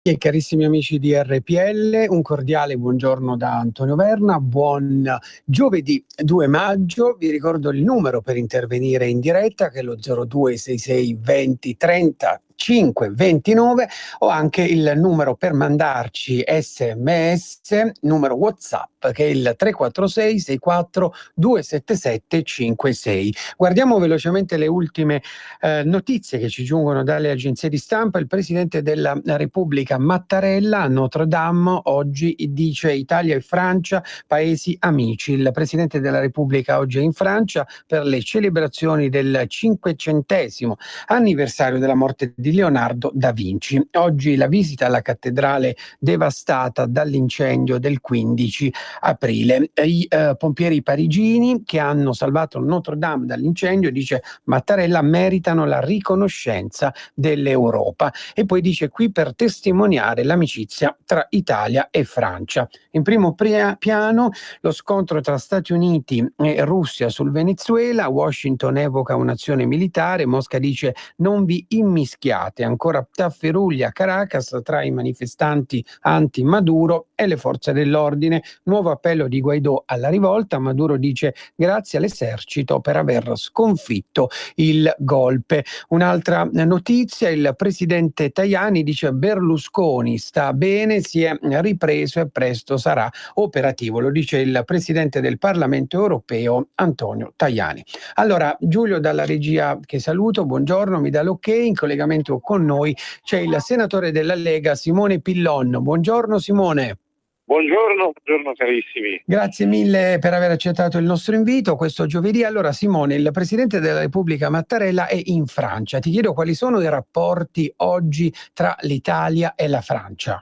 E carissimi amici di RPL, un cordiale buongiorno da Antonio Verna, buon giovedì 2 maggio, vi ricordo il numero per intervenire in diretta che è lo 0266 20 30 529 o anche il numero per mandarci SMS, numero WhatsApp che è il 346 64 277 56. Guardiamo velocemente le ultime notizie che ci giungono dalle agenzie di stampa. Il Presidente della Repubblica Mattarella a Notre Dame oggi dice Italia e Francia paesi amici. Il Presidente della Repubblica oggi è in Francia per le celebrazioni del 500° anniversario della morte di Leonardo da Vinci. Oggi la visita alla cattedrale devastata dall'incendio del 15 aprile. I pompieri parigini che hanno salvato Notre Dame dall'incendio, dice Mattarella, meritano la riconoscenza dell'Europa. E poi dice qui per testimoniare l'amicizia tra Italia e Francia. In primo piano lo scontro tra Stati Uniti e Russia sul Venezuela. Washington evoca un'azione militare, Mosca dice non vi immischiate, ancora tafferugli a Caracas tra i manifestanti anti-Maduro e le forze dell'ordine. Nuovo appello di Guaidó alla rivolta, Maduro dice grazie all'esercito per aver sconfitto il golpe. Un'altra notizia, il presidente Tajani dice Berlusconi sta bene, si è ripreso e presto sarà operativo, lo dice il presidente del Parlamento europeo Antonio Tajani. Allora Giulio dalla regia che saluto, buongiorno, mi dà l'ok, in collegamento con noi c'è il senatore della Lega Simone Pillon. Buongiorno Simone. Buongiorno carissimi. Grazie mille per aver accettato il nostro invito questo giovedì. Allora Simone, il Presidente della Repubblica Mattarella è in Francia. Ti chiedo quali sono i rapporti oggi tra l'Italia e la Francia.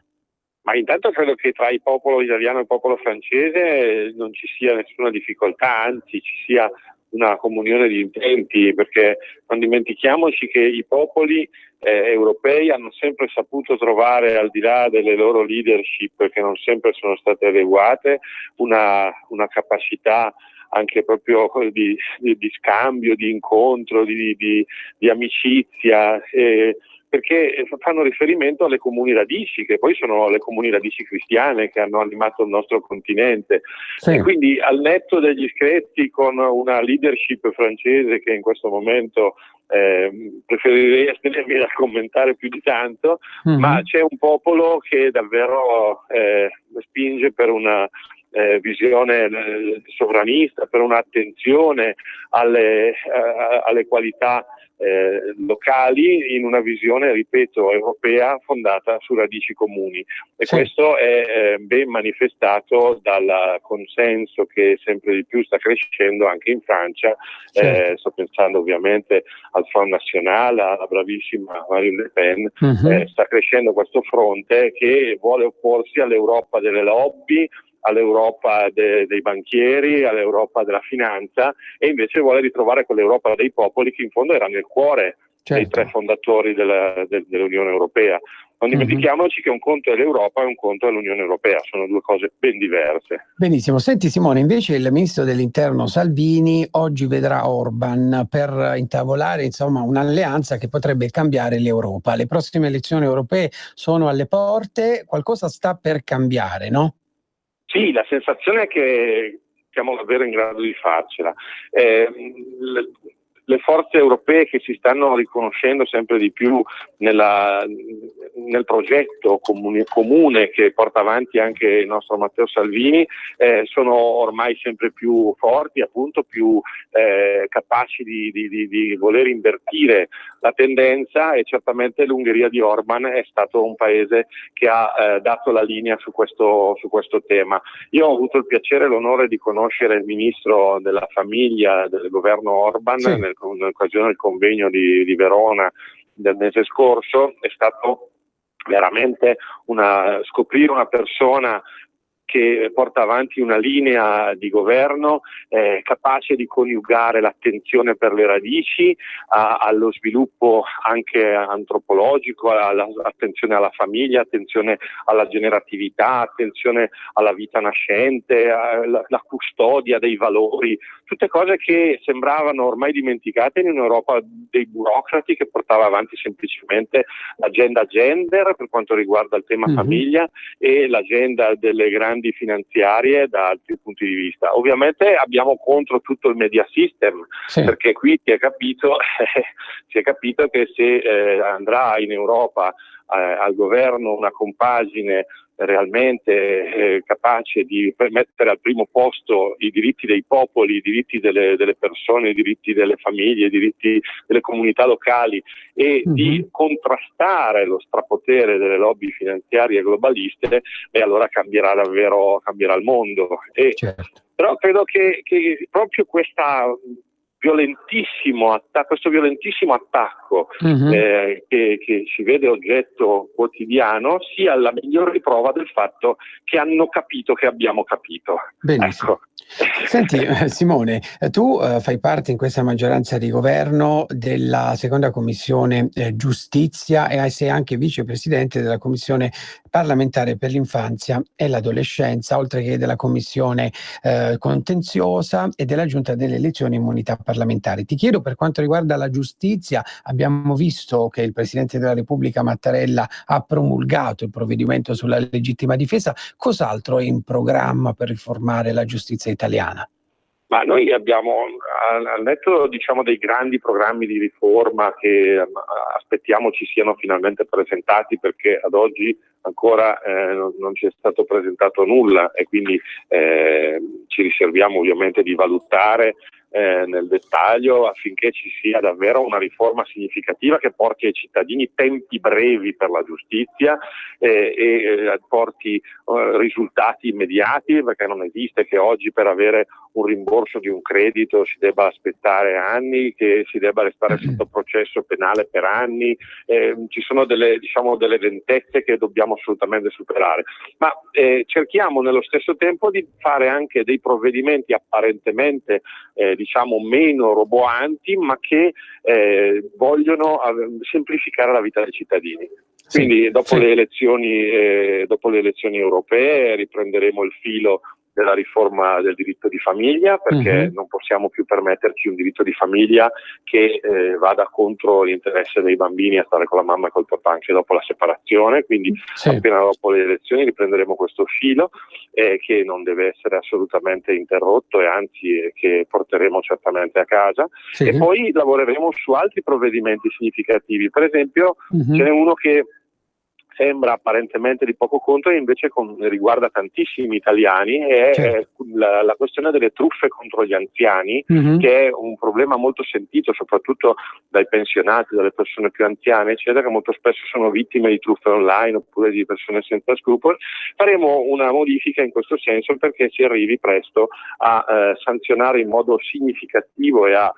Ma intanto credo che tra il popolo italiano e il popolo francese non ci sia nessuna difficoltà, anzi ci sia una comunione di intenti, perché non dimentichiamoci che i popoli europei hanno sempre saputo trovare, al di là delle loro leadership che non sempre sono state adeguate, una capacità anche proprio di scambio, di incontro, di amicizia, perché fanno riferimento alle comuni radici, che poi sono le comuni radici cristiane che hanno animato il nostro continente. Sì. E quindi al netto degli screzi con una leadership francese che in questo momento preferirei astenermi dal commentare più di tanto, ma c'è un popolo che davvero spinge per una visione sovranista, per un'attenzione alle qualità locali in una visione, ripeto, europea fondata su radici comuni, e sì. Questo è ben manifestato dal consenso che sempre di più sta crescendo anche in Francia. Sì. Sto pensando ovviamente al Front National, alla bravissima Marine Le Pen. Sta crescendo questo fronte che vuole opporsi all'Europa delle lobby, all'Europa dei banchieri, all'Europa della finanza, e invece vuole ritrovare quell'Europa dei popoli che in fondo era nel cuore, certo, dei tre fondatori dell'Unione Europea. Non dimentichiamoci che un conto è l'Europa e un conto è l'Unione Europea, sono due cose ben diverse. Benissimo, senti Simone, invece il ministro dell'Interno Salvini oggi vedrà Orban per intavolare insomma un'alleanza che potrebbe cambiare l'Europa. Le prossime elezioni europee sono alle porte, qualcosa sta per cambiare, no? Sì, la sensazione è che siamo davvero in grado di farcela. Le forze europee che si stanno riconoscendo sempre di più nel progetto comune che porta avanti anche il nostro Matteo Salvini sono ormai sempre più forti, appunto più capaci di voler invertire la tendenza, e certamente l'Ungheria di Orban è stato un paese che ha dato la linea su questo tema. Io ho avuto il piacere e l'onore di conoscere il ministro della famiglia del governo Orban, sì, in occasione del convegno di Verona del mese scorso. È stato veramente scoprire una persona che porta avanti una linea di governo capace di coniugare l'attenzione per le radici allo sviluppo anche antropologico, attenzione alla famiglia, attenzione alla generatività, attenzione alla vita nascente, la custodia dei valori, tutte cose che sembravano ormai dimenticate in un'Europa dei burocrati che portava avanti semplicemente l'agenda gender per quanto riguarda il tema famiglia e l'agenda delle grandi finanziarie da altri punti di vista. Ovviamente abbiamo contro tutto il media system, perché qui si è capito che se andrà in Europa al governo una compagine realmente capace di mettere al primo posto i diritti dei popoli, i diritti delle persone, i diritti delle famiglie, i diritti delle comunità locali e di contrastare lo strapotere delle lobby finanziarie globaliste, allora cambierà il mondo. Però credo che proprio questo violentissimo attacco che ci vede oggetto quotidiano sia la migliore riprova del fatto che hanno capito che abbiamo capito. Benissimo. Ecco. Senti Simone, tu fai parte in questa maggioranza di governo della seconda commissione giustizia e sei anche vicepresidente della commissione parlamentare per l'infanzia e l'adolescenza, oltre che della commissione contenziosa e della giunta delle elezioni e immunità parlamentari. Ti chiedo, per quanto riguarda la giustizia, abbiamo visto che il Presidente della Repubblica Mattarella ha promulgato il provvedimento sulla legittima difesa. Cos'altro è in programma per riformare la giustizia italiana? Ma noi abbiamo, al netto dei grandi programmi di riforma che aspettiamo ci siano finalmente presentati, perché ad oggi ancora non ci è stato presentato nulla e quindi ci riserviamo ovviamente di valutare nel dettaglio affinché ci sia davvero una riforma significativa che porti ai cittadini tempi brevi per la giustizia e porti risultati immediati, perché non esiste che oggi per avere un rimborso di un credito si debba aspettare anni, che si debba restare sotto processo penale per anni. Ci sono delle lentezze che dobbiamo assolutamente superare, ma cerchiamo nello stesso tempo di fare anche dei provvedimenti apparentemente meno roboanti, ma che vogliono semplificare la vita dei cittadini. Quindi dopo le elezioni europee riprenderemo il filo della riforma del diritto di famiglia, perché non possiamo più permetterci un diritto di famiglia che vada contro l'interesse dei bambini a stare con la mamma e col papà anche dopo la separazione. Quindi appena dopo le elezioni riprenderemo questo filo che non deve essere assolutamente interrotto e anzi che porteremo certamente a casa. E poi lavoreremo su altri provvedimenti significativi. Per esempio ce n'è uno che sembra apparentemente di poco conto e invece riguarda tantissimi italiani, è la questione delle truffe contro gli anziani, che è un problema molto sentito soprattutto dai pensionati, dalle persone più anziane, eccetera, che molto spesso sono vittime di truffe online oppure di persone senza scrupoli. Faremo una modifica in questo senso perché si arrivi presto a sanzionare in modo significativo e a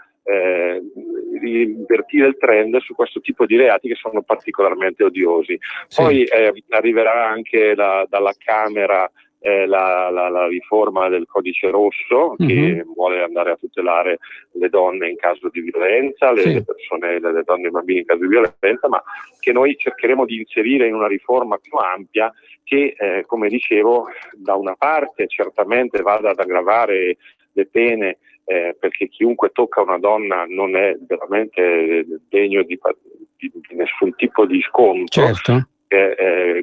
invertire il trend su questo tipo di reati che sono particolarmente odiosi. Poi arriverà anche dalla Camera la riforma del codice rosso che vuole andare a tutelare le donne in caso di violenza, le persone, le donne e i bambini in caso di violenza, ma che noi cercheremo di inserire in una riforma più ampia che, come dicevo, da una parte certamente vada ad aggravare le pene, perché chiunque tocca una donna non è veramente degno di nessun tipo di sconto.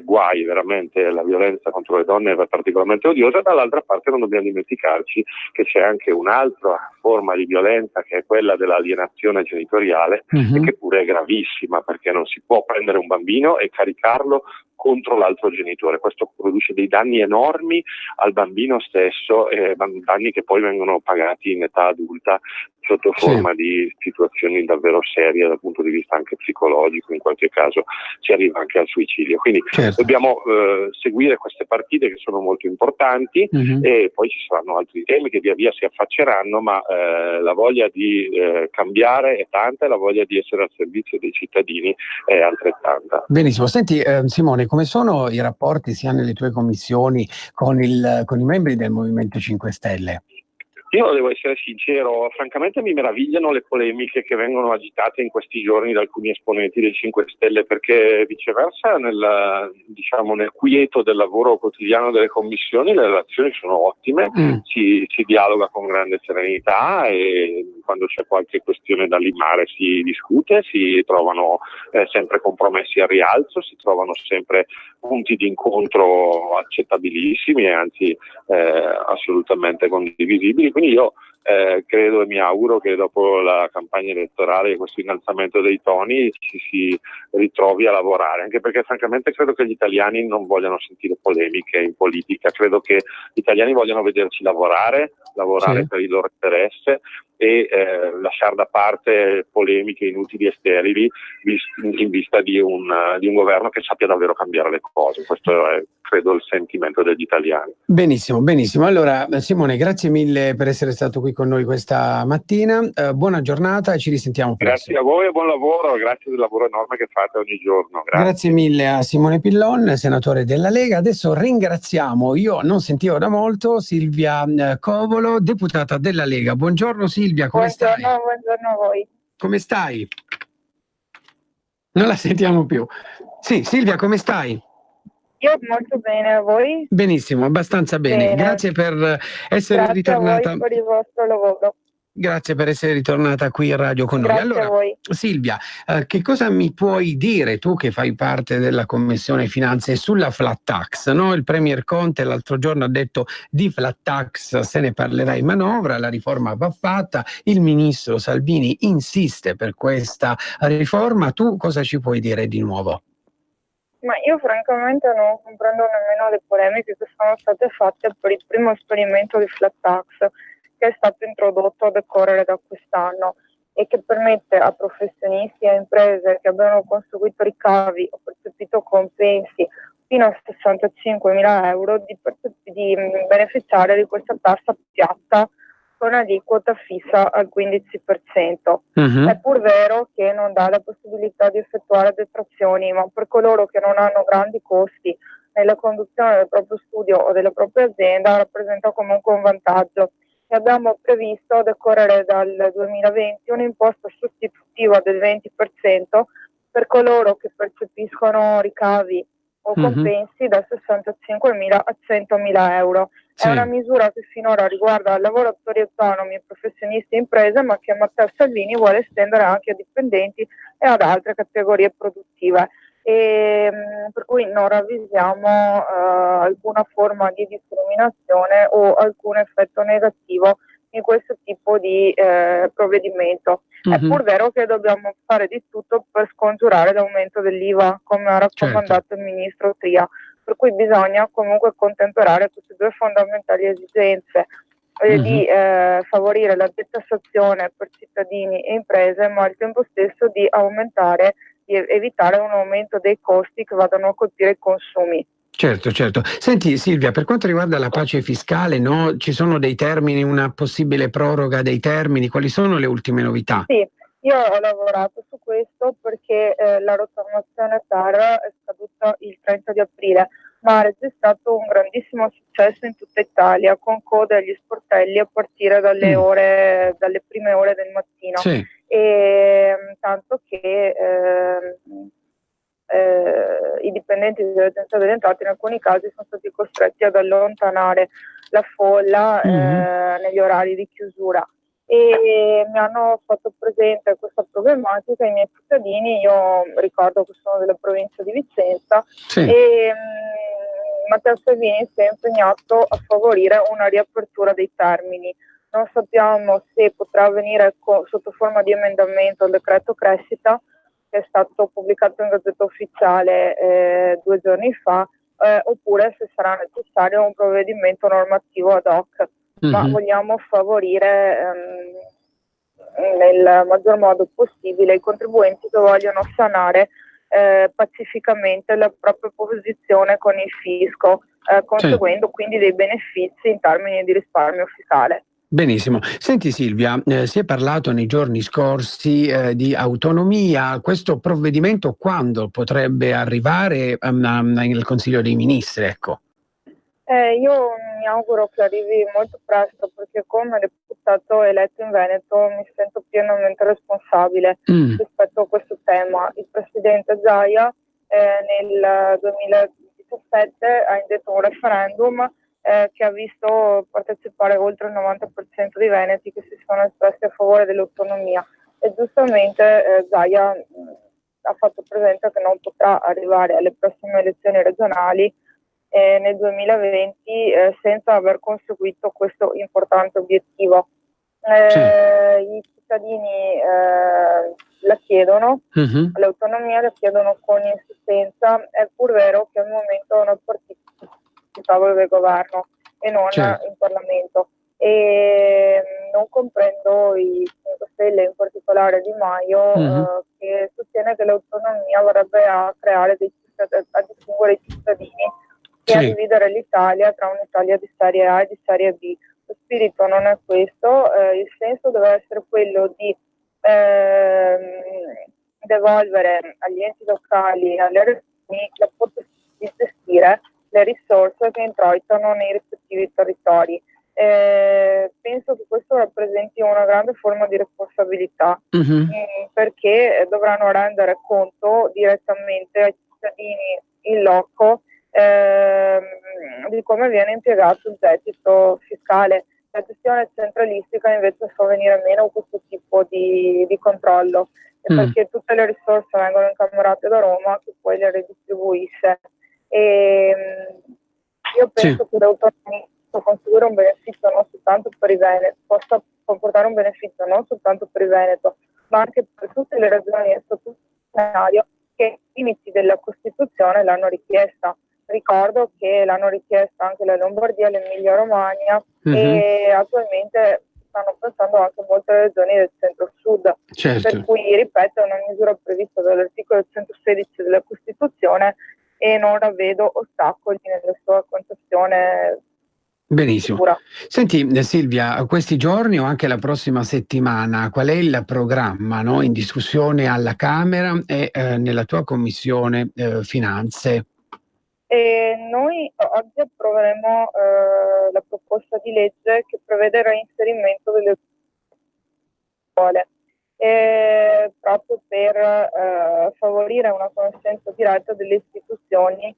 Guai, veramente la violenza contro le donne è particolarmente odiosa. Dall'altra parte non dobbiamo dimenticarci che c'è anche un'altra forma di violenza, che è quella dell'alienazione genitoriale, e che pure è gravissima, perché non si può prendere un bambino e caricarlo contro l'altro genitore. Questo produce dei danni enormi al bambino stesso, danni che poi vengono pagati in età adulta sotto forma di situazioni davvero serie dal punto di vista anche psicologico, in qualche caso si arriva anche al suicidio. Quindi dobbiamo seguire queste partite che sono molto importanti e poi ci saranno altri temi che via via si affacceranno, ma la voglia di cambiare è tanta e la voglia di essere al servizio dei cittadini è altrettanta. Benissimo, senti Simone, come sono i rapporti sia nelle tue commissioni con i membri del Movimento 5 Stelle? Io devo essere sincero, francamente mi meravigliano le polemiche che vengono agitate in questi giorni da alcuni esponenti del 5 Stelle, perché viceversa nel quieto del lavoro quotidiano delle commissioni le relazioni sono ottime, si dialoga con grande serenità e quando c'è qualche questione da limare si discute, si trovano sempre compromessi al rialzo, si trovano sempre punti di incontro accettabilissimi e anzi assolutamente condivisibili. Quindi io credo e mi auguro che dopo la campagna elettorale e questo innalzamento dei toni ci si ritrovi a lavorare, anche perché francamente credo che gli italiani non vogliano sentire polemiche in politica, credo che gli italiani vogliano vederci lavorare per il loro interesse e lasciare da parte polemiche inutili e sterili in vista di un governo che sappia davvero cambiare le cose. Questo è, credo, il sentimento degli italiani. Benissimo, benissimo. Allora Simone, grazie mille per essere stato qui con noi questa mattina, buona giornata e ci risentiamo presto. Grazie a voi e buon lavoro, grazie del lavoro enorme che fate ogni giorno. Grazie mille a Simone Pillon, senatore della Lega. Adesso ringraziamo, io non sentivo da molto, Silvia Covolo, deputata della Lega. Buongiorno Silvia, come stai? Buongiorno a voi. Come stai? Non la sentiamo più. Sì, Silvia, come stai? Io molto bene, a voi? Benissimo, abbastanza bene. Grazie per essere ritornata. Grazie a voi per il vostro lavoro. Grazie per essere ritornata qui in radio con noi. Grazie a voi. Silvia, che cosa mi puoi dire tu che fai parte della Commissione Finanze sulla flat tax? No? Il Premier Conte l'altro giorno ha detto di flat tax se ne parlerà in manovra, la riforma va fatta, il ministro Salvini insiste per questa riforma. Tu cosa ci puoi dire di nuovo? Ma io francamente non comprendo nemmeno le polemiche che sono state fatte per il primo esperimento di flat tax che è stato introdotto a decorrere da quest'anno e che permette a professionisti e a imprese che abbiano conseguito ricavi o percepito compensi fino a 65.000 euro di beneficiare di questa tassa piatta con aliquota fissa al 15%. È pur vero che non dà la possibilità di effettuare detrazioni, ma per coloro che non hanno grandi costi nella conduzione del proprio studio o della propria azienda rappresenta comunque un vantaggio. E abbiamo previsto a decorrere dal 2020 un'imposta sostitutiva del 20% per coloro che percepiscono ricavi o compensi da 65.000 a 100.000 euro. È una misura che finora riguarda lavoratori autonomi, professionisti e imprese, ma che Matteo Salvini vuole estendere anche a dipendenti e ad altre categorie produttive. Per cui non ravvisiamo alcuna forma di discriminazione o alcun effetto negativo in questo tipo di provvedimento. È pur vero che dobbiamo fare di tutto per scongiurare l'aumento dell'IVA, come ha raccomandato il ministro Tria, per cui bisogna comunque contemperare queste due fondamentali esigenze di favorire la detassazione per cittadini e imprese, ma al tempo stesso di aumentare, di evitare un aumento dei costi che vadano a colpire i consumi. Certo, certo. Senti Silvia, per quanto riguarda la pace fiscale, no? Ci sono dei termini, una possibile proroga dei termini, quali sono le ultime novità? Sì, io ho lavorato su questo perché la rottamazione TAR è scaduta il 30 di aprile, ma ha registrato un grandissimo successo in tutta Italia, con code agli sportelli a partire dalle prime ore del mattino. E tanto che i dipendenti dell'Agenzia delle Entrate in alcuni casi sono stati costretti ad allontanare la folla negli orari di chiusura e mi hanno fatto presente questa problematica i miei cittadini. Io ricordo che sono della provincia di Vicenza e Matteo Salvini si è impegnato a favorire una riapertura dei termini. Non sappiamo se potrà avvenire sotto forma di emendamento al decreto crescita, che è stato pubblicato in Gazzetta Ufficiale 2 giorni fa, oppure se sarà necessario un provvedimento normativo ad hoc. Ma vogliamo favorire nel maggior modo possibile i contribuenti che vogliono sanare pacificamente la propria posizione con il fisco, conseguendo quindi dei benefici in termini di risparmio fiscale. Benissimo. Senti Silvia, si è parlato nei giorni scorsi di autonomia. Questo provvedimento quando potrebbe arrivare nel Consiglio dei Ministri? Ecco. Io mi auguro che arrivi molto presto, perché come deputato eletto in Veneto mi sento pienamente responsabile rispetto a questo tema. Il presidente Zaia nel 2017 ha indetto un referendum che ha visto partecipare oltre il 90% dei veneti che si sono espressi a favore dell'autonomia, e giustamente Zaia ha fatto presente che non potrà arrivare alle prossime elezioni regionali nel 2020 senza aver conseguito questo importante obiettivo. I cittadini la chiedono, l'autonomia la chiedono con insistenza. È pur vero che al momento è una partita sul tavolo del governo e non in Parlamento, e non comprendo i 5 Stelle, in particolare Di Maio, che sostiene che l'autonomia vorrebbe a creare a distinguere i cittadini e a dividere l'Italia tra un'Italia di serie A e di serie B. Lo spirito non è questo, il senso deve essere quello di devolvere agli enti locali e alle regioni la possibilità di gestire le risorse che introitano nei rispettivi territori. Penso che questo rappresenti una grande forma di responsabilità, perché dovranno rendere conto direttamente ai cittadini in loco di come viene impiegato il gettito fiscale. La gestione centralistica invece fa venire meno questo tipo di controllo, perché tutte le risorse vengono incamerate da Roma, che poi le redistribuisce. Io penso che l'autonomia possa conseguire un beneficio non soltanto per i Veneti, possa comportare un beneficio non soltanto per il Veneto, ma anche per tutte le regioni e tutto il scenario che i limiti della Costituzione l'hanno richiesta. Ricordo che l'hanno richiesta anche la Lombardia e l'Emilia Romagna, e attualmente stanno pensando anche molte regioni del centro-sud. Per cui, ripeto, è una misura prevista dall'articolo 116 della Costituzione e non vedo ostacoli nella sua concezione. Benissimo. Sicura. Senti Silvia, questi giorni o anche la prossima settimana, qual è il programma, no, in discussione alla Camera e nella tua Commissione Finanze? Noi oggi approveremo la proposta di legge che prevede il reinserimento delle scuole, proprio per favorire una conoscenza diretta delle istituzioni.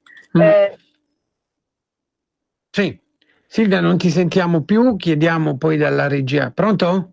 Sì, Silvia, non ti sentiamo più, chiediamo poi dalla regia. Pronto?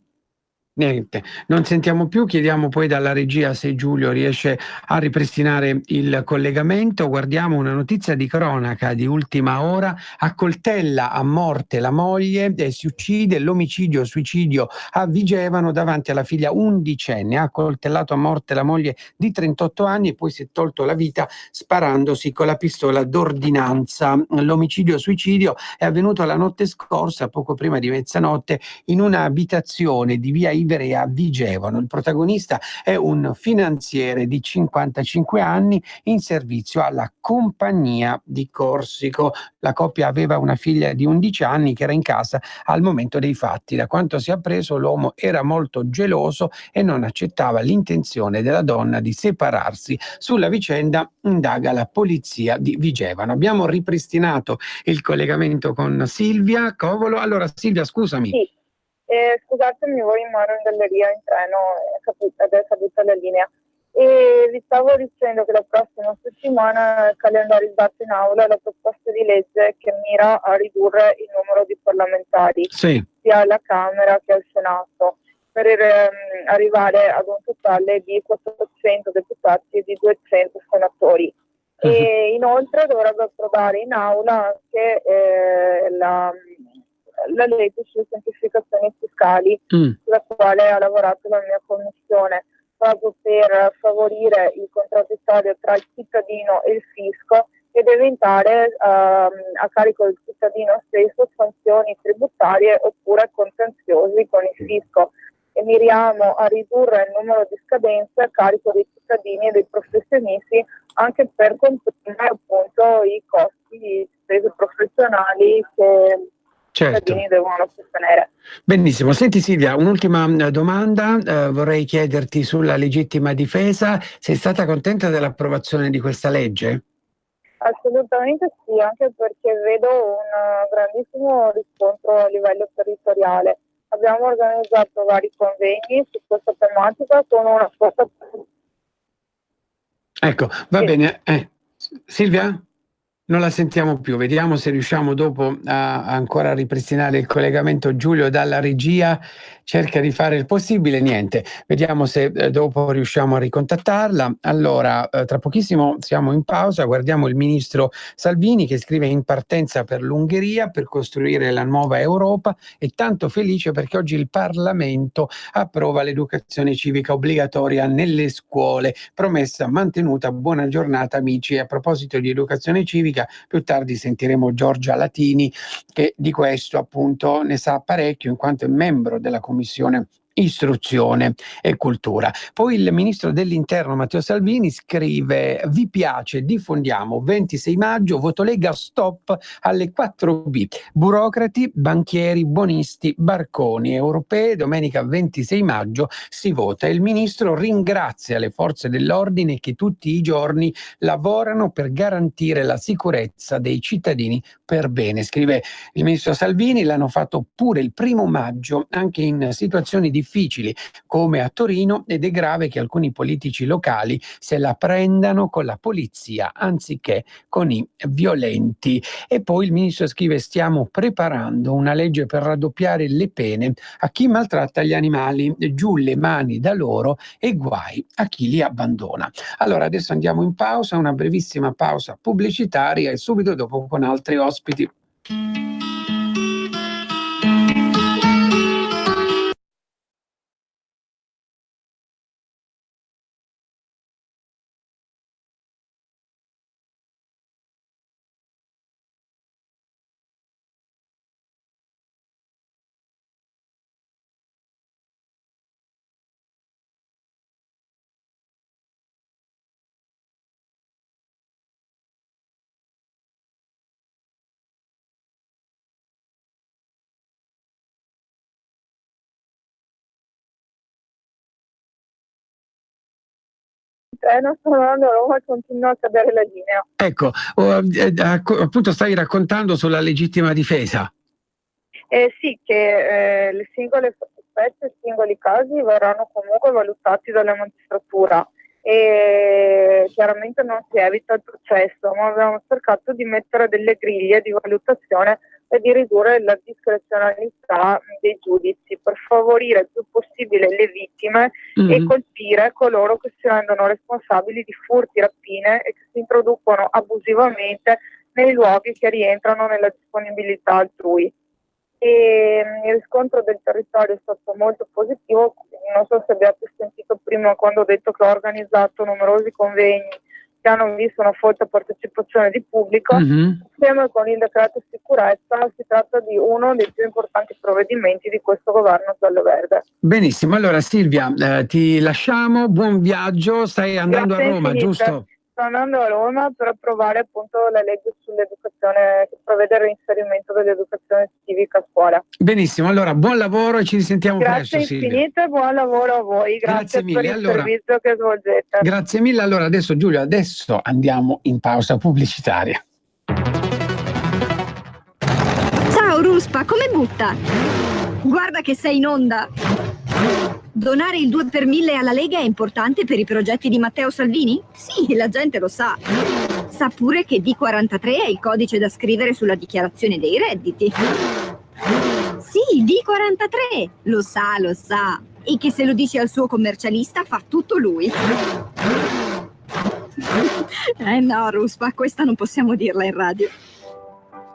Niente, non sentiamo più, chiediamo poi dalla regia se Giulio riesce a ripristinare il collegamento. Guardiamo una notizia di cronaca di ultima ora: accoltella a morte la moglie e si uccide, l'omicidio-suicidio a Vigevano davanti alla figlia undicenne. Ha accoltellato a morte la moglie di 38 anni e poi si è tolto la vita sparandosi con la pistola d'ordinanza. L'omicidio-suicidio è avvenuto la notte scorsa, poco prima di mezzanotte, in una abitazione di via Ivrea a Vigevano. Il protagonista è un finanziere di 55 anni in servizio alla Compagnia di Corsico. La coppia aveva una figlia di 11 anni che era in casa al momento dei fatti. Da quanto si è appreso, l'uomo era molto geloso e non accettava l'intenzione della donna di separarsi. Sulla vicenda indaga la polizia di Vigevano. Abbiamo ripristinato il collegamento con Silvia Covolo. Allora Silvia, scusami. Sì. Scusatemi, voi ero in galleria in treno, ed è caduta la linea. E vi stavo dicendo che la prossima settimana è calendarizzata in aula la proposta di legge che mira a ridurre il numero di parlamentari, sia alla Camera che al Senato, per arrivare ad un totale di 400 deputati e di 200 senatori. E inoltre dovrebbe approdare in aula anche la legge sulle semplificazioni fiscali, sulla quale ha lavorato la mia commissione, proprio per favorire il contraddittorio tra il cittadino e il fisco, ed evitare a carico del cittadino stesso sanzioni tributarie oppure contenziosi con il fisco. e miriamo a ridurre il numero di scadenze a carico dei cittadini e dei professionisti, anche per comprimere appunto i costi di spese professionali che i cittadini devono sostenere. Benissimo. Senti Silvia, un'ultima domanda, vorrei chiederti sulla legittima difesa. Sei stata contenta dell'approvazione di questa legge? Assolutamente sì, anche perché vedo un grandissimo riscontro a livello territoriale. Abbiamo organizzato vari convegni su questa tematica con una forte... Ecco, va bene. Silvia? Non la sentiamo più, vediamo se riusciamo dopo a ancora ripristinare il collegamento. Giulio dalla regia cerca di fare il possibile, niente, vediamo se dopo riusciamo a ricontattarla. Allora, tra pochissimo siamo in pausa, guardiamo il ministro Salvini che scrive: in partenza per l'Ungheria per costruire la nuova Europa, e tanto felice perché oggi il Parlamento approva l'educazione civica obbligatoria nelle scuole, promessa mantenuta. Buona giornata amici. E a proposito di educazione civica, più tardi sentiremo Giorgia Latini che di questo appunto ne sa parecchio in quanto è membro della Commissione Istruzione e Cultura. Poi il ministro dell'Interno Matteo Salvini scrive: vi piace, diffondiamo, 26 maggio, voto Lega, stop alle 4B, burocrati, banchieri, bonisti, barconi, europee, domenica 26 maggio si vota. Il ministro ringrazia le forze dell'ordine che tutti i giorni lavorano per garantire la sicurezza dei cittadini per bene, scrive il ministro Salvini. L'hanno fatto pure il 1° maggio anche in situazioni difficili come a Torino, ed è grave che alcuni politici locali se la prendano con la polizia anziché con i violenti. E poi il ministro scrive: stiamo preparando una legge per raddoppiare le pene a chi maltratta gli animali, giù le mani da loro e guai a chi li abbandona. Allora adesso andiamo in pausa, una brevissima pausa pubblicitaria e subito dopo con altri ospiti. Non sto andando a Roma e continua a cadere la linea. Ecco, appunto stavi raccontando sulla legittima difesa. Sì, che le singole fattispecie, i singoli casi verranno comunque valutati dalla magistratura e chiaramente non si evita il processo, ma abbiamo cercato di mettere delle griglie di valutazione e di ridurre la discrezionalità dei giudizi per favorire il più possibile le vittime e colpire coloro che si rendono responsabili di furti, rapine e che si introducono abusivamente nei luoghi che rientrano nella disponibilità altrui. E il riscontro del territorio è stato molto positivo. Non so se abbiate sentito prima quando ho detto che ho organizzato numerosi convegni che hanno visto una forte partecipazione di pubblico. Insieme con il decreto sicurezza si tratta di uno dei più importanti provvedimenti di questo governo giallo-verde. Benissimo, allora Silvia, ti lasciamo, buon viaggio, stai andando a Roma, giusto? Sto andando a Roma per approvare appunto la legge sull'educazione che prevede il reinserimento dell'educazione civica a scuola. Benissimo, allora buon lavoro e ci risentiamo presto, Silvia. Silvia. Grazie infinite, buon lavoro a voi, grazie mille. per il servizio che svolgete. Grazie mille, allora adesso Giulio, adesso andiamo in pausa pubblicitaria. Ciao Ruspa, come butta? Guarda che sei in onda! Donare il 2 per 1000 alla Lega è importante per i progetti di Matteo Salvini? Sì, la gente lo sa. Sa pure che D43 è il codice da scrivere sulla dichiarazione dei redditi. Sì, D43! Lo sa. E che se lo dice al suo commercialista fa tutto lui. No, Ruspa, questa non possiamo dirla in radio.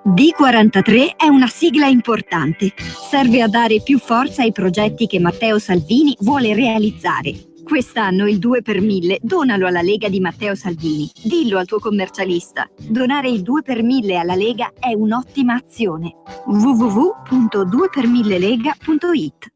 D43 è una sigla importante. Serve a dare più forza ai progetti che Matteo Salvini vuole realizzare. Quest'anno il 2 per 1000 donalo alla Lega di Matteo Salvini. Dillo al tuo commercialista. Donare il 2 per 1000 alla Lega è un'ottima azione. www.2per1000lega.it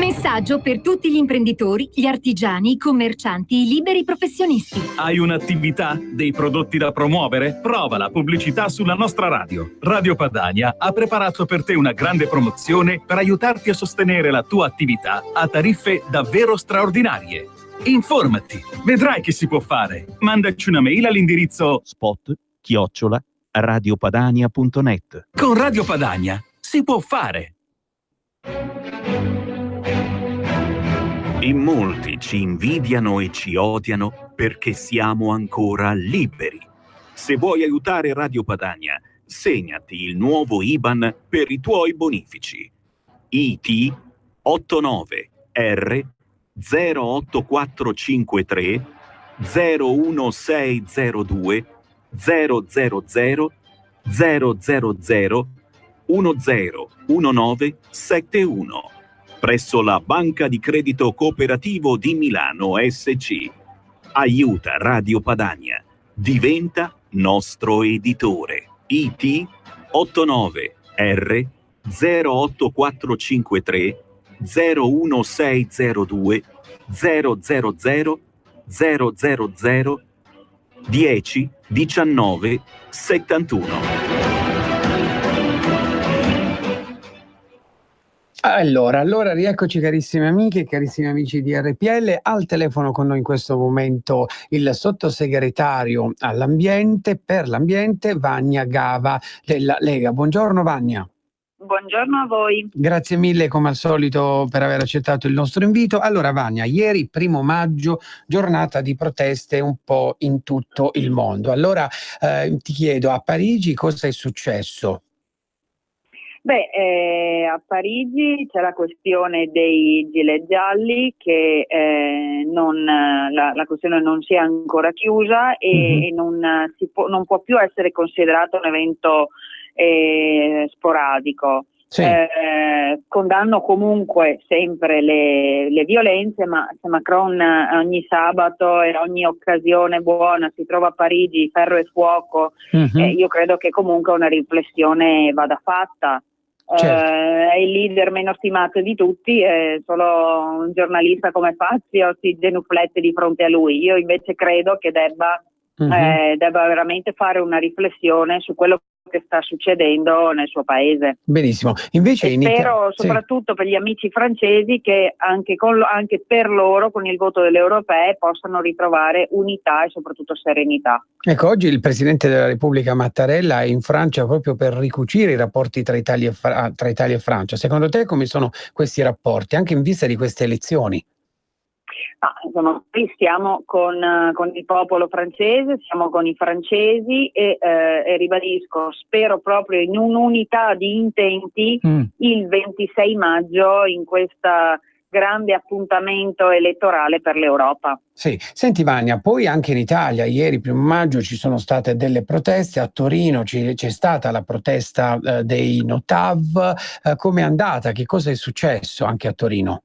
Messaggio per tutti gli imprenditori, gli artigiani, i commercianti, i liberi professionisti. Hai un'attività? Dei prodotti da promuovere? Prova la pubblicità sulla nostra radio. Radio Padania ha preparato per te una grande promozione per aiutarti a sostenere la tua attività a tariffe davvero straordinarie. Informati, vedrai che si può fare. Mandaci una mail all'indirizzo spot@radiopadania.net. Con Radio Padania si può fare. In molti ci invidiano e ci odiano perché siamo ancora liberi. Se vuoi aiutare Radio Padania, segnati il nuovo IBAN per i tuoi bonifici. IT 89R 08453 01602 000 000 101971 presso la Banca di Credito Cooperativo di Milano SC. Aiuta Radio Padania. Diventa nostro editore. IT 89R 08453 01602 000 000 10 19 71. Allora, rieccoci carissime amiche e carissimi amici di RPL. Al telefono con noi in questo momento il sottosegretario all'ambiente, per l'ambiente, Vania Gava della Lega. Buongiorno Vania. Buongiorno a voi. Grazie mille come al solito per aver accettato il nostro invito. Allora Vania, ieri 1 maggio, giornata di proteste un po' in tutto il mondo. Allora ti chiedo, a Parigi cosa è successo? A Parigi c'è la questione dei gilet gialli che la questione non si è ancora chiusa e non può più essere considerato un evento sporadico. Sì. Condanno comunque sempre le violenze, ma se Macron ogni sabato e ogni occasione buona si trova a Parigi, ferro e fuoco, io credo che comunque una riflessione vada fatta. Certo. È il leader meno stimato di tutti, solo un giornalista come Fazio si genuflette di fronte a lui. Io invece credo che debba veramente fare una riflessione su quello che sta succedendo nel suo paese. Benissimo. Invece spero soprattutto per gli amici francesi che anche per loro con il voto delle europee possano ritrovare unità e soprattutto serenità. Ecco, oggi il Presidente della Repubblica Mattarella è in Francia proprio per ricucire i rapporti tra Italia e Francia. Secondo te come sono questi rapporti, anche in vista di queste elezioni? Noi stiamo con il popolo francese, siamo con i francesi e ribadisco, spero proprio in un'unità di intenti il 26 maggio in questa grande appuntamento elettorale per l'Europa. Sì, senti Vania, poi anche in Italia, ieri 1 maggio ci sono state delle proteste, a Torino c'è stata la protesta dei Notav, come è andata? Che cosa è successo anche a Torino?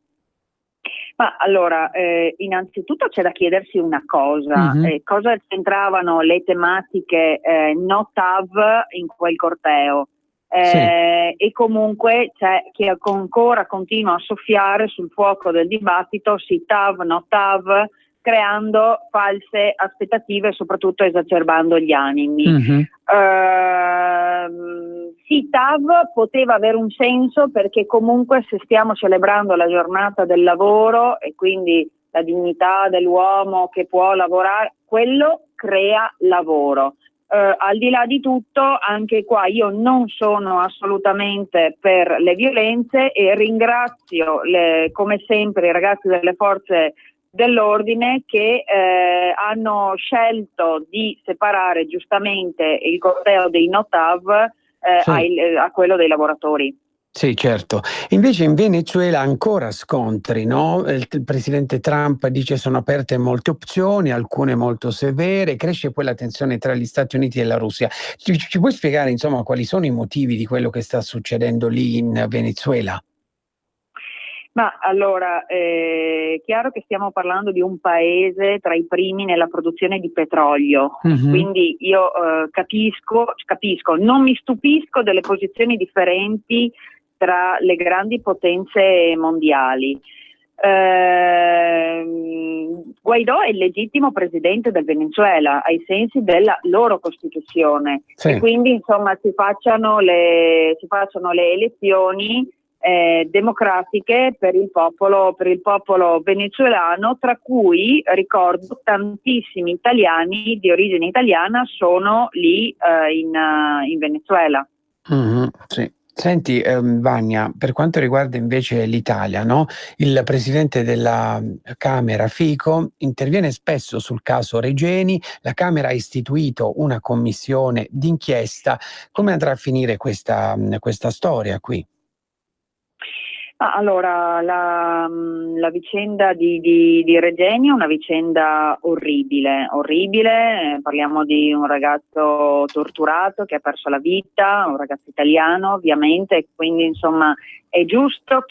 Ma allora, innanzitutto c'è da chiedersi una cosa, cosa c'entravano le tematiche Notav in quel corteo? E comunque c'è chi ancora continua a soffiare sul fuoco del dibattito, sì Tav, no Tav, creando false aspettative e soprattutto esacerbando gli animi. Sì, TAV poteva avere un senso perché comunque se stiamo celebrando la giornata del lavoro e quindi la dignità dell'uomo che può lavorare, quello crea lavoro. Al di là di tutto, anche qua io non sono assolutamente per le violenze e ringrazio come sempre i ragazzi delle forze dell'ordine che hanno scelto di separare giustamente il corteo dei Notav a quello dei lavoratori. Sì, certo. Invece in Venezuela ancora scontri, no? Il presidente Trump dice sono aperte molte opzioni, alcune molto severe, cresce poi la tensione tra gli Stati Uniti e la Russia. Ci puoi spiegare insomma quali sono i motivi di quello che sta succedendo lì in Venezuela? Ma allora, è chiaro che stiamo parlando di un paese tra i primi nella produzione di petrolio, quindi io capisco, non mi stupisco delle posizioni differenti tra le grandi potenze mondiali. Guaidó è il legittimo presidente del Venezuela ai sensi della loro Costituzione, Sì. e quindi insomma si facciano le elezioni democratiche per il popolo venezuelano, tra cui ricordo tantissimi italiani di origine italiana sono lì in Venezuela. Sì. Senti, Vania, per quanto riguarda invece l'Italia, no? Il presidente della Camera, Fico, interviene spesso sul caso Regeni. La Camera ha istituito una commissione d'inchiesta. Come andrà a finire questa storia qui? Allora, la vicenda di Regeni è una vicenda orribile. Parliamo di un ragazzo torturato che ha perso la vita, un ragazzo italiano ovviamente, e quindi insomma è giusto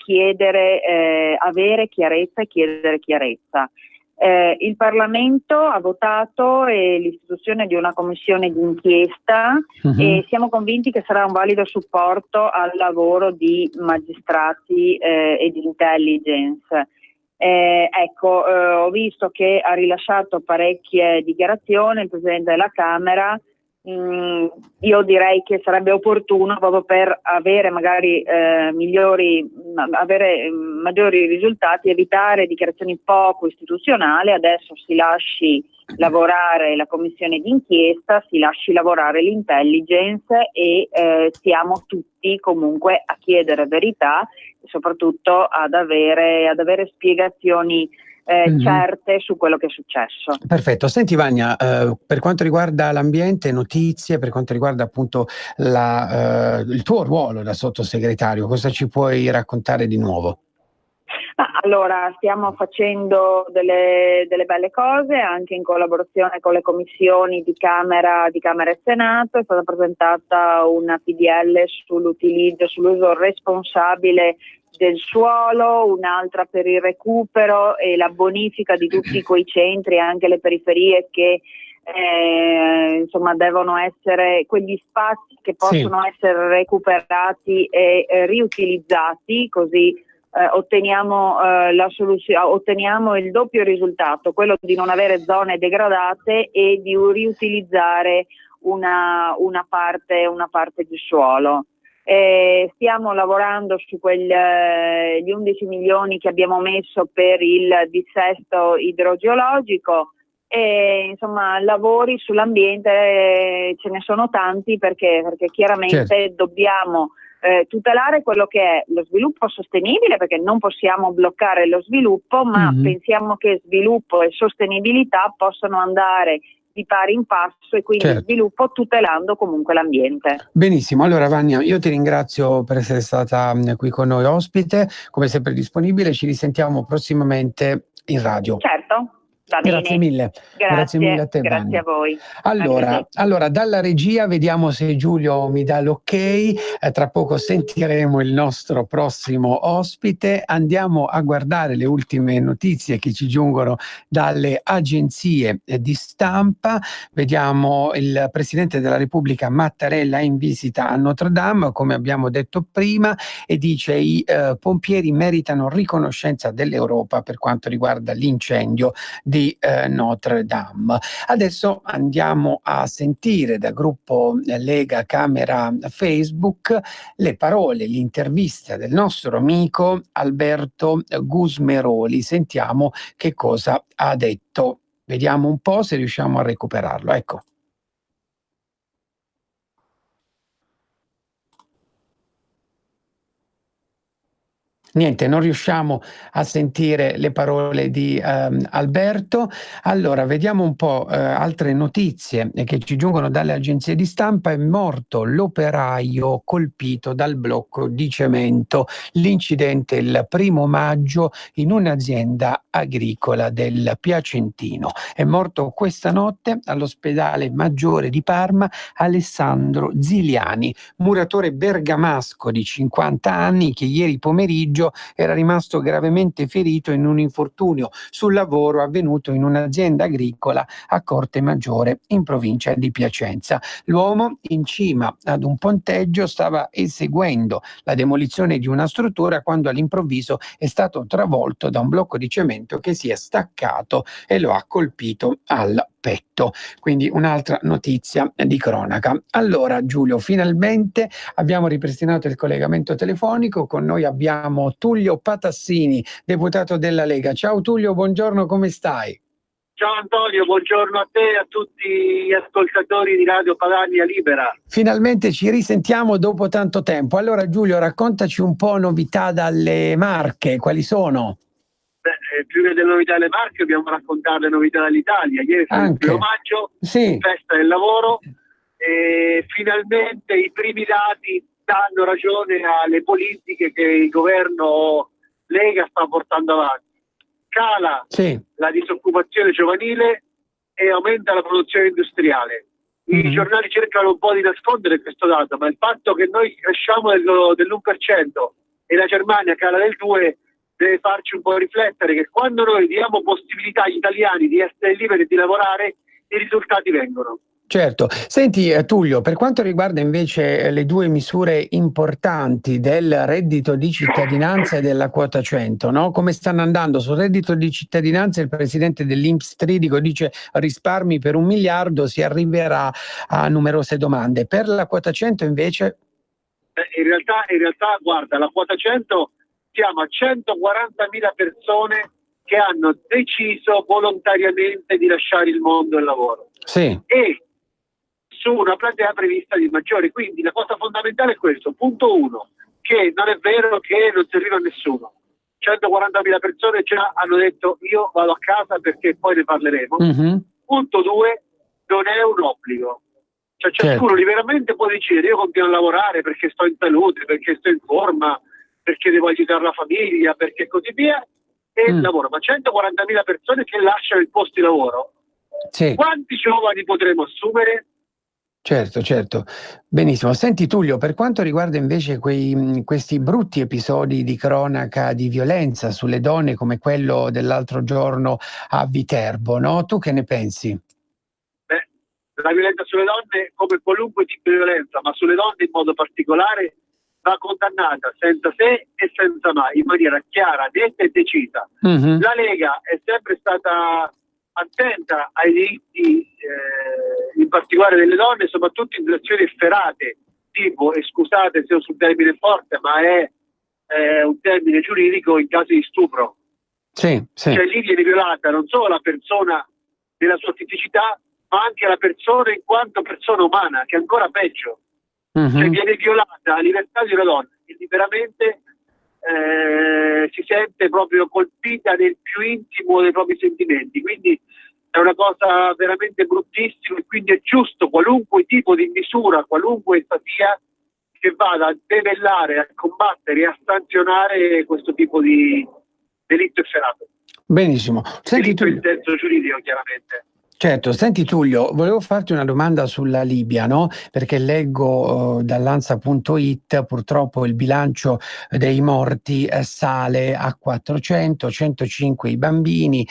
avere chiarezza e chiedere chiarezza. Il Parlamento ha votato l'istituzione di una commissione d'inchiesta e siamo convinti che sarà un valido supporto al lavoro di magistrati e di intelligence. Ho visto che ha rilasciato parecchie dichiarazioni il Presidente della Camera. Io direi che sarebbe opportuno, proprio per avere magari maggiori risultati, evitare dichiarazioni poco istituzionali. Adesso si lasci lavorare la commissione d'inchiesta, si lasci lavorare l'intelligence e siamo tutti comunque a chiedere verità e soprattutto ad avere spiegazioni certe su quello che è successo. Perfetto. Senti Vania, per quanto riguarda l'ambiente, notizie, per quanto riguarda appunto il tuo ruolo da sottosegretario, cosa ci puoi raccontare di nuovo? Allora, stiamo facendo delle belle cose anche in collaborazione con le commissioni di Camera e Senato. È stata presentata una PDL sull'uso responsabile del suolo, un'altra per il recupero e la bonifica di tutti quei centri, anche le periferie che insomma devono essere quegli spazi che possono essere recuperati e riutilizzati, così otteniamo la soluzione, otteniamo il doppio risultato, quello di non avere zone degradate e di riutilizzare una parte di suolo. Stiamo lavorando su gli 11 milioni che abbiamo messo per il dissesto idrogeologico e insomma lavori sull'ambiente ce ne sono tanti perché chiaramente dobbiamo tutelare quello che è lo sviluppo sostenibile, perché non possiamo bloccare lo sviluppo, ma pensiamo che sviluppo e sostenibilità possano andare di pari in passo e quindi sviluppo tutelando comunque l'ambiente. Benissimo, allora Vania, io ti ringrazio per essere stata qui con noi ospite, come sempre disponibile, ci risentiamo prossimamente in radio. Certo. Va bene. Grazie mille. Grazie mille a te, grazie Vania. a voi. Allora, dalla regia vediamo se Giulio mi dà l'ok. Tra poco sentiremo il nostro prossimo ospite. Andiamo a guardare le ultime notizie che ci giungono dalle agenzie di stampa. Vediamo il Presidente della Repubblica Mattarella in visita a Notre Dame, come abbiamo detto prima, e dice i pompieri meritano riconoscenza dell'Europa per quanto riguarda l'incendio di Notre Dame. Adesso andiamo a sentire dal gruppo Lega Camera Facebook le parole, l'intervista del nostro amico Alberto Gusmeroli. Sentiamo che cosa ha detto. Vediamo un po' se riusciamo a recuperarlo. Ecco. Niente, non riusciamo a sentire le parole di Alberto. Allora, vediamo un po' altre notizie che ci giungono dalle agenzie di stampa. È morto l'operaio colpito dal blocco di cemento. L'incidente il 1° maggio in un'azienda agricola del Piacentino. È morto questa notte all'ospedale Maggiore di Parma Alessandro Ziliani, muratore bergamasco di 50 anni che ieri pomeriggio pomeriggio era rimasto gravemente ferito in un infortunio sul lavoro avvenuto in un'azienda agricola a Corte Maggiore in provincia di Piacenza. L'uomo in cima ad un ponteggio stava eseguendo la demolizione di una struttura quando all'improvviso è stato travolto da un blocco di cemento che si è staccato e lo ha colpito al petto. Quindi un'altra notizia di cronaca. Allora Giulio, finalmente abbiamo ripristinato il collegamento telefonico. Con noi abbiamo Tullio Patassini, deputato della Lega. Ciao Tullio, buongiorno, come stai? Ciao Antonio, buongiorno a te e a tutti gli ascoltatori di Radio Padania Libera. Finalmente ci risentiamo dopo tanto tempo. Allora Giulio, raccontaci un po' novità dalle Marche, quali sono? Prima delle novità delle Marche dobbiamo raccontare le novità dall'Italia. Ieri è il 1 maggio, sì. Festa del lavoro, e finalmente i primi dati danno ragione alle politiche che il governo Lega sta portando avanti. Cala la disoccupazione giovanile e aumenta la produzione industriale. I giornali cercano un po' di nascondere questo dato, ma il fatto che noi cresciamo dell'1% e la Germania cala del 2% deve farci un po' riflettere che quando noi diamo possibilità agli italiani di essere liberi e di lavorare, i risultati vengono. Certo. Senti Tullio, per quanto riguarda invece le due misure importanti del reddito di cittadinanza e della quota 100, no? Come stanno andando? Sul reddito di cittadinanza il presidente dell'Inps Tridico dice risparmi per 1 miliardo, si arriverà a numerose domande. Per la quota 100 invece? In realtà guarda, la quota 100 siamo a 140.000 persone che hanno deciso volontariamente di lasciare il mondo del lavoro. Sì. E su una platea prevista di maggiori. Quindi la cosa fondamentale è questo. Punto 1, che non è vero che non serviva a nessuno. 140.000 persone già hanno detto io vado a casa perché poi ne parleremo. Punto 2, non è un obbligo. Cioè ciascuno liberamente può decidere io continuo a lavorare perché sto in salute, perché sto in forma, perché devo aiutare la famiglia, perché così via, e lavoro. Ma 140.000 persone che lasciano il posto di lavoro, quanti giovani potremo assumere? Certo. Benissimo. Senti Tullio, per quanto riguarda invece questi brutti episodi di cronaca di violenza sulle donne come quello dell'altro giorno a Viterbo, no? Tu che ne pensi? La violenza sulle donne, come qualunque tipo di violenza, ma sulle donne in modo particolare, va condannata senza se e senza ma, in maniera chiara, netta e decisa. La Lega è sempre stata attenta ai diritti, in particolare delle donne, soprattutto in situazioni efferate, tipo, e scusate se ho sul termine forte, ma è un termine giuridico, in caso di stupro. Cioè lì viene violata non solo la persona nella sua fisicità, ma anche la persona in quanto persona umana, che è ancora peggio. Cioè viene violata la libertà di una donna che liberamente si sente proprio colpita nel più intimo dei propri sentimenti. Quindi è una cosa veramente bruttissima e quindi è giusto qualunque tipo di misura, qualunque essa sia, che vada a debellare, a combattere e a sanzionare questo tipo di delitto efferato. Benissimo. Senti, delitto in senso giuridico, chiaramente. Certo, senti Tullio, volevo farti una domanda sulla Libia, no? Perché leggo dall'Ansa.it purtroppo il bilancio dei morti sale a 400, 105 i bambini,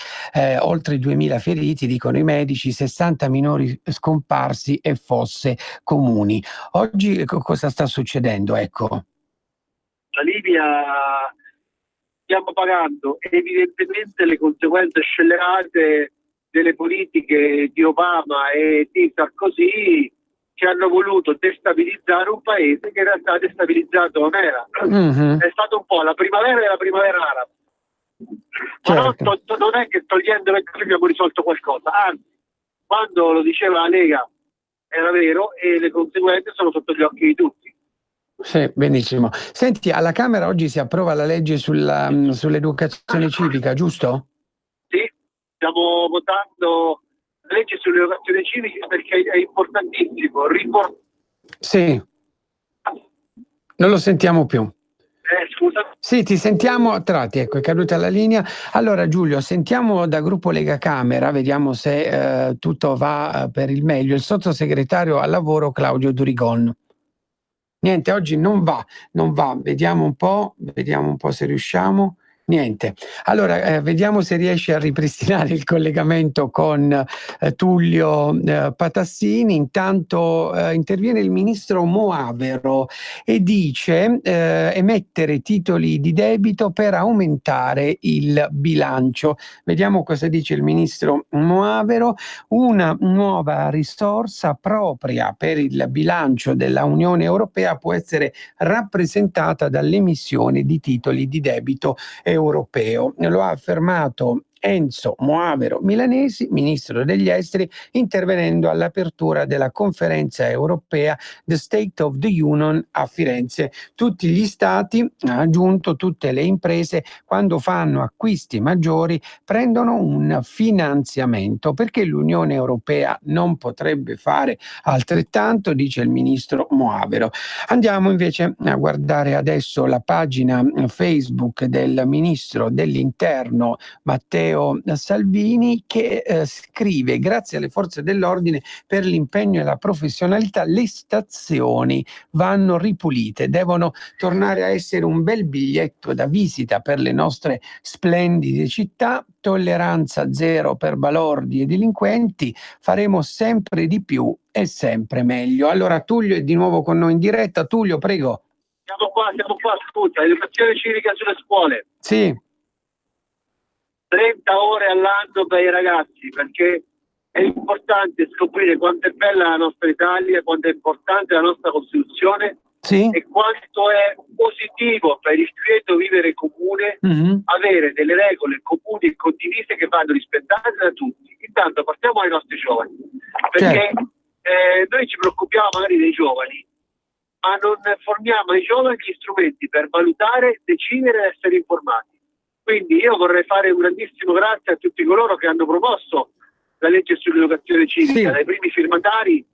oltre 2000 feriti, dicono i medici, 60 minori scomparsi e fosse comuni. Oggi cosa sta succedendo? Ecco. La Libia stiamo pagando evidentemente le conseguenze scellerate delle politiche di Obama e di Sarkozy, che hanno voluto destabilizzare un paese che in realtà destabilizzato non era. È stato un po' la primavera della primavera araba. Ma non è che togliendo le cose abbiamo risolto qualcosa, anzi, quando lo diceva la Lega era vero e le conseguenze sono sotto gli occhi di tutti. Sì, benissimo. Senti, alla Camera oggi si approva la legge sull'educazione civica, giusto? Sì, stiamo votando la legge sull'educazione civica perché è importantissimo. Sì, non lo sentiamo più. Scusa? Sì, ti sentiamo a tratti, ecco, è caduta la linea. Allora Giulio, sentiamo da gruppo Lega Camera, vediamo se tutto va per il meglio, il sottosegretario al lavoro Claudio Durigon. Niente, oggi non va. Vediamo un po' se riusciamo. Niente. Allora, vediamo se riesce a ripristinare il collegamento con Tullio Patassini. Intanto interviene il ministro Moavero e dice emettere titoli di debito per aumentare il bilancio. Vediamo cosa dice il ministro Moavero. Una nuova risorsa propria per il bilancio della Unione Europea può essere rappresentata dall'emissione di titoli di debito europeo. Lo ha affermato Enzo Moavero Milanesi, ministro degli esteri, intervenendo all'apertura della conferenza europea The State of the Union a Firenze. Tutti gli stati, ha aggiunto, tutte le imprese, quando fanno acquisti maggiori prendono un finanziamento. Perché l'Unione Europea non potrebbe fare altrettanto, dice il ministro Moavero. Andiamo invece a guardare adesso la pagina Facebook del ministro dell'Interno Matteo Salvini, che scrive: grazie alle forze dell'ordine per l'impegno e la professionalità le stazioni vanno ripulite, devono tornare a essere un bel biglietto da visita per le nostre splendide città, tolleranza zero per balordi e delinquenti, faremo sempre di più e sempre meglio. Allora Tullio è di nuovo con noi in diretta. Tullio, prego. Siamo qua, scusa, educazione civica sulle scuole. Sì. 30 ore all'anno per i ragazzi, perché è importante scoprire quanto è bella la nostra Italia, quanto è importante la nostra Costituzione, sì, e quanto è positivo per il quieto vivere comune avere delle regole comuni e condivise che vanno rispettate da tutti. Intanto partiamo dai nostri giovani, perché noi ci preoccupiamo magari dei giovani, ma non forniamo ai giovani gli strumenti per valutare, decidere e essere informati. Quindi io vorrei fare un grandissimo grazie a tutti coloro che hanno promosso la legge sull'educazione civica, dai primi firmatari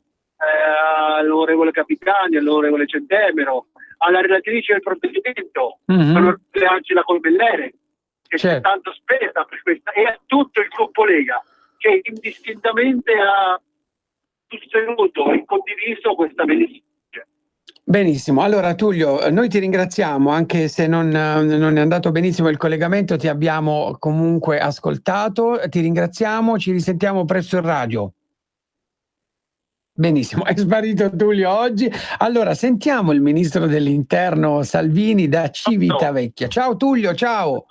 all'onorevole Capitani, all'onorevole Centemero, alla relatrice del provvedimento, all'onorevole Angela Colbellere, che si è tanto spesa per questa, e a tutto il gruppo Lega, che indistintamente ha sostenuto e condiviso questa bellissima. Benissimo, allora Tullio, noi ti ringraziamo, anche se non è andato benissimo il collegamento, ti abbiamo comunque ascoltato, ti ringraziamo, ci risentiamo presto in radio. Benissimo, è sparito Tullio oggi. Allora sentiamo il ministro dell'Interno Salvini da Civitavecchia. Ciao Tullio, ciao.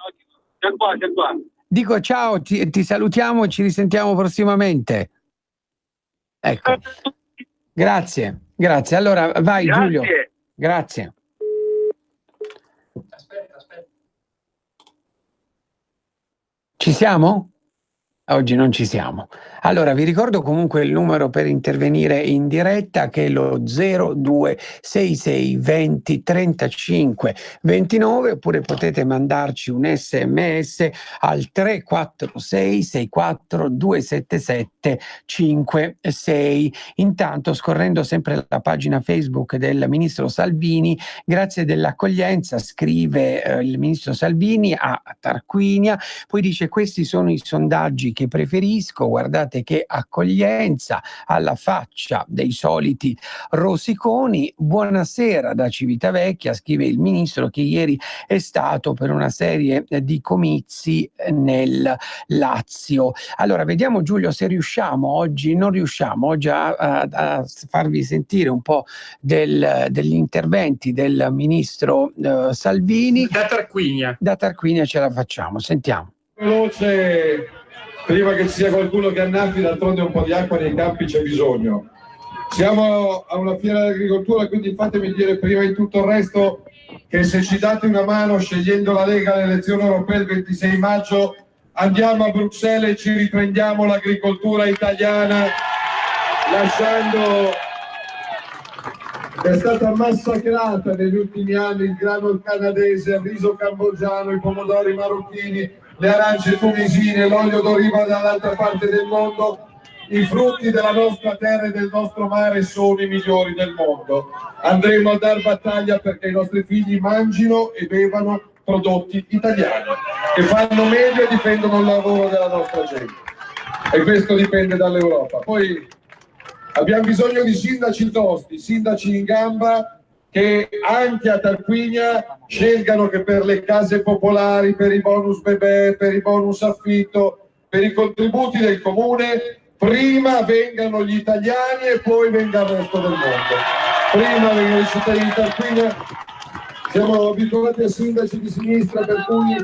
Siamo qua. Dico ciao, ti salutiamo e ci risentiamo prossimamente. Ecco, grazie. Allora vai. Grazie. Giulio. Grazie. Aspetta. Ci siamo? Oggi non ci siamo. Allora vi ricordo comunque il numero per intervenire in diretta, che è lo 0266 20 35 29, oppure potete mandarci un SMS al 346 64 277 56. Intanto, scorrendo sempre la pagina Facebook del ministro Salvini, grazie dell'accoglienza, scrive il ministro Salvini a Tarquinia, poi dice: questi sono i sondaggi che preferisco, guardate che accoglienza, alla faccia dei soliti rosiconi. Buonasera da Civitavecchia, scrive il ministro, che ieri è stato per una serie di comizi nel Lazio. Allora vediamo Giulio se riusciamo oggi, non riusciamo oggi a farvi sentire un po' degli interventi del ministro Salvini. Da Tarquinia ce la facciamo, sentiamo. Veloce, prima che ci sia qualcuno che annaffi, d'altronde un po' di acqua nei campi c'è bisogno. Siamo a una fiera dell'agricoltura, quindi fatemi dire prima di tutto il resto che se ci date una mano scegliendo la Lega alle elezioni europee il 26 maggio andiamo a Bruxelles e ci riprendiamo l'agricoltura italiana, lasciando che è stata massacrata negli ultimi anni il grano canadese, il riso cambogiano, i pomodori marocchini, le arance tunisine, l'olio d'oliva dall'altra parte del mondo. I frutti della nostra terra e del nostro mare sono i migliori del mondo. Andremo a dar battaglia perché i nostri figli mangino e bevano prodotti italiani, che fanno meglio e difendono il lavoro della nostra gente. E questo dipende dall'Europa. Poi abbiamo bisogno di sindaci tosti, sindaci in gamba, che anche a Tarquinia scelgano che per le case popolari, per i bonus bebè, per i bonus affitto, per i contributi del comune, prima vengano gli italiani e poi venga il resto del mondo. Prima vengono i cittadini di Tarquinia. Siamo abituati a sindaci di sinistra per cui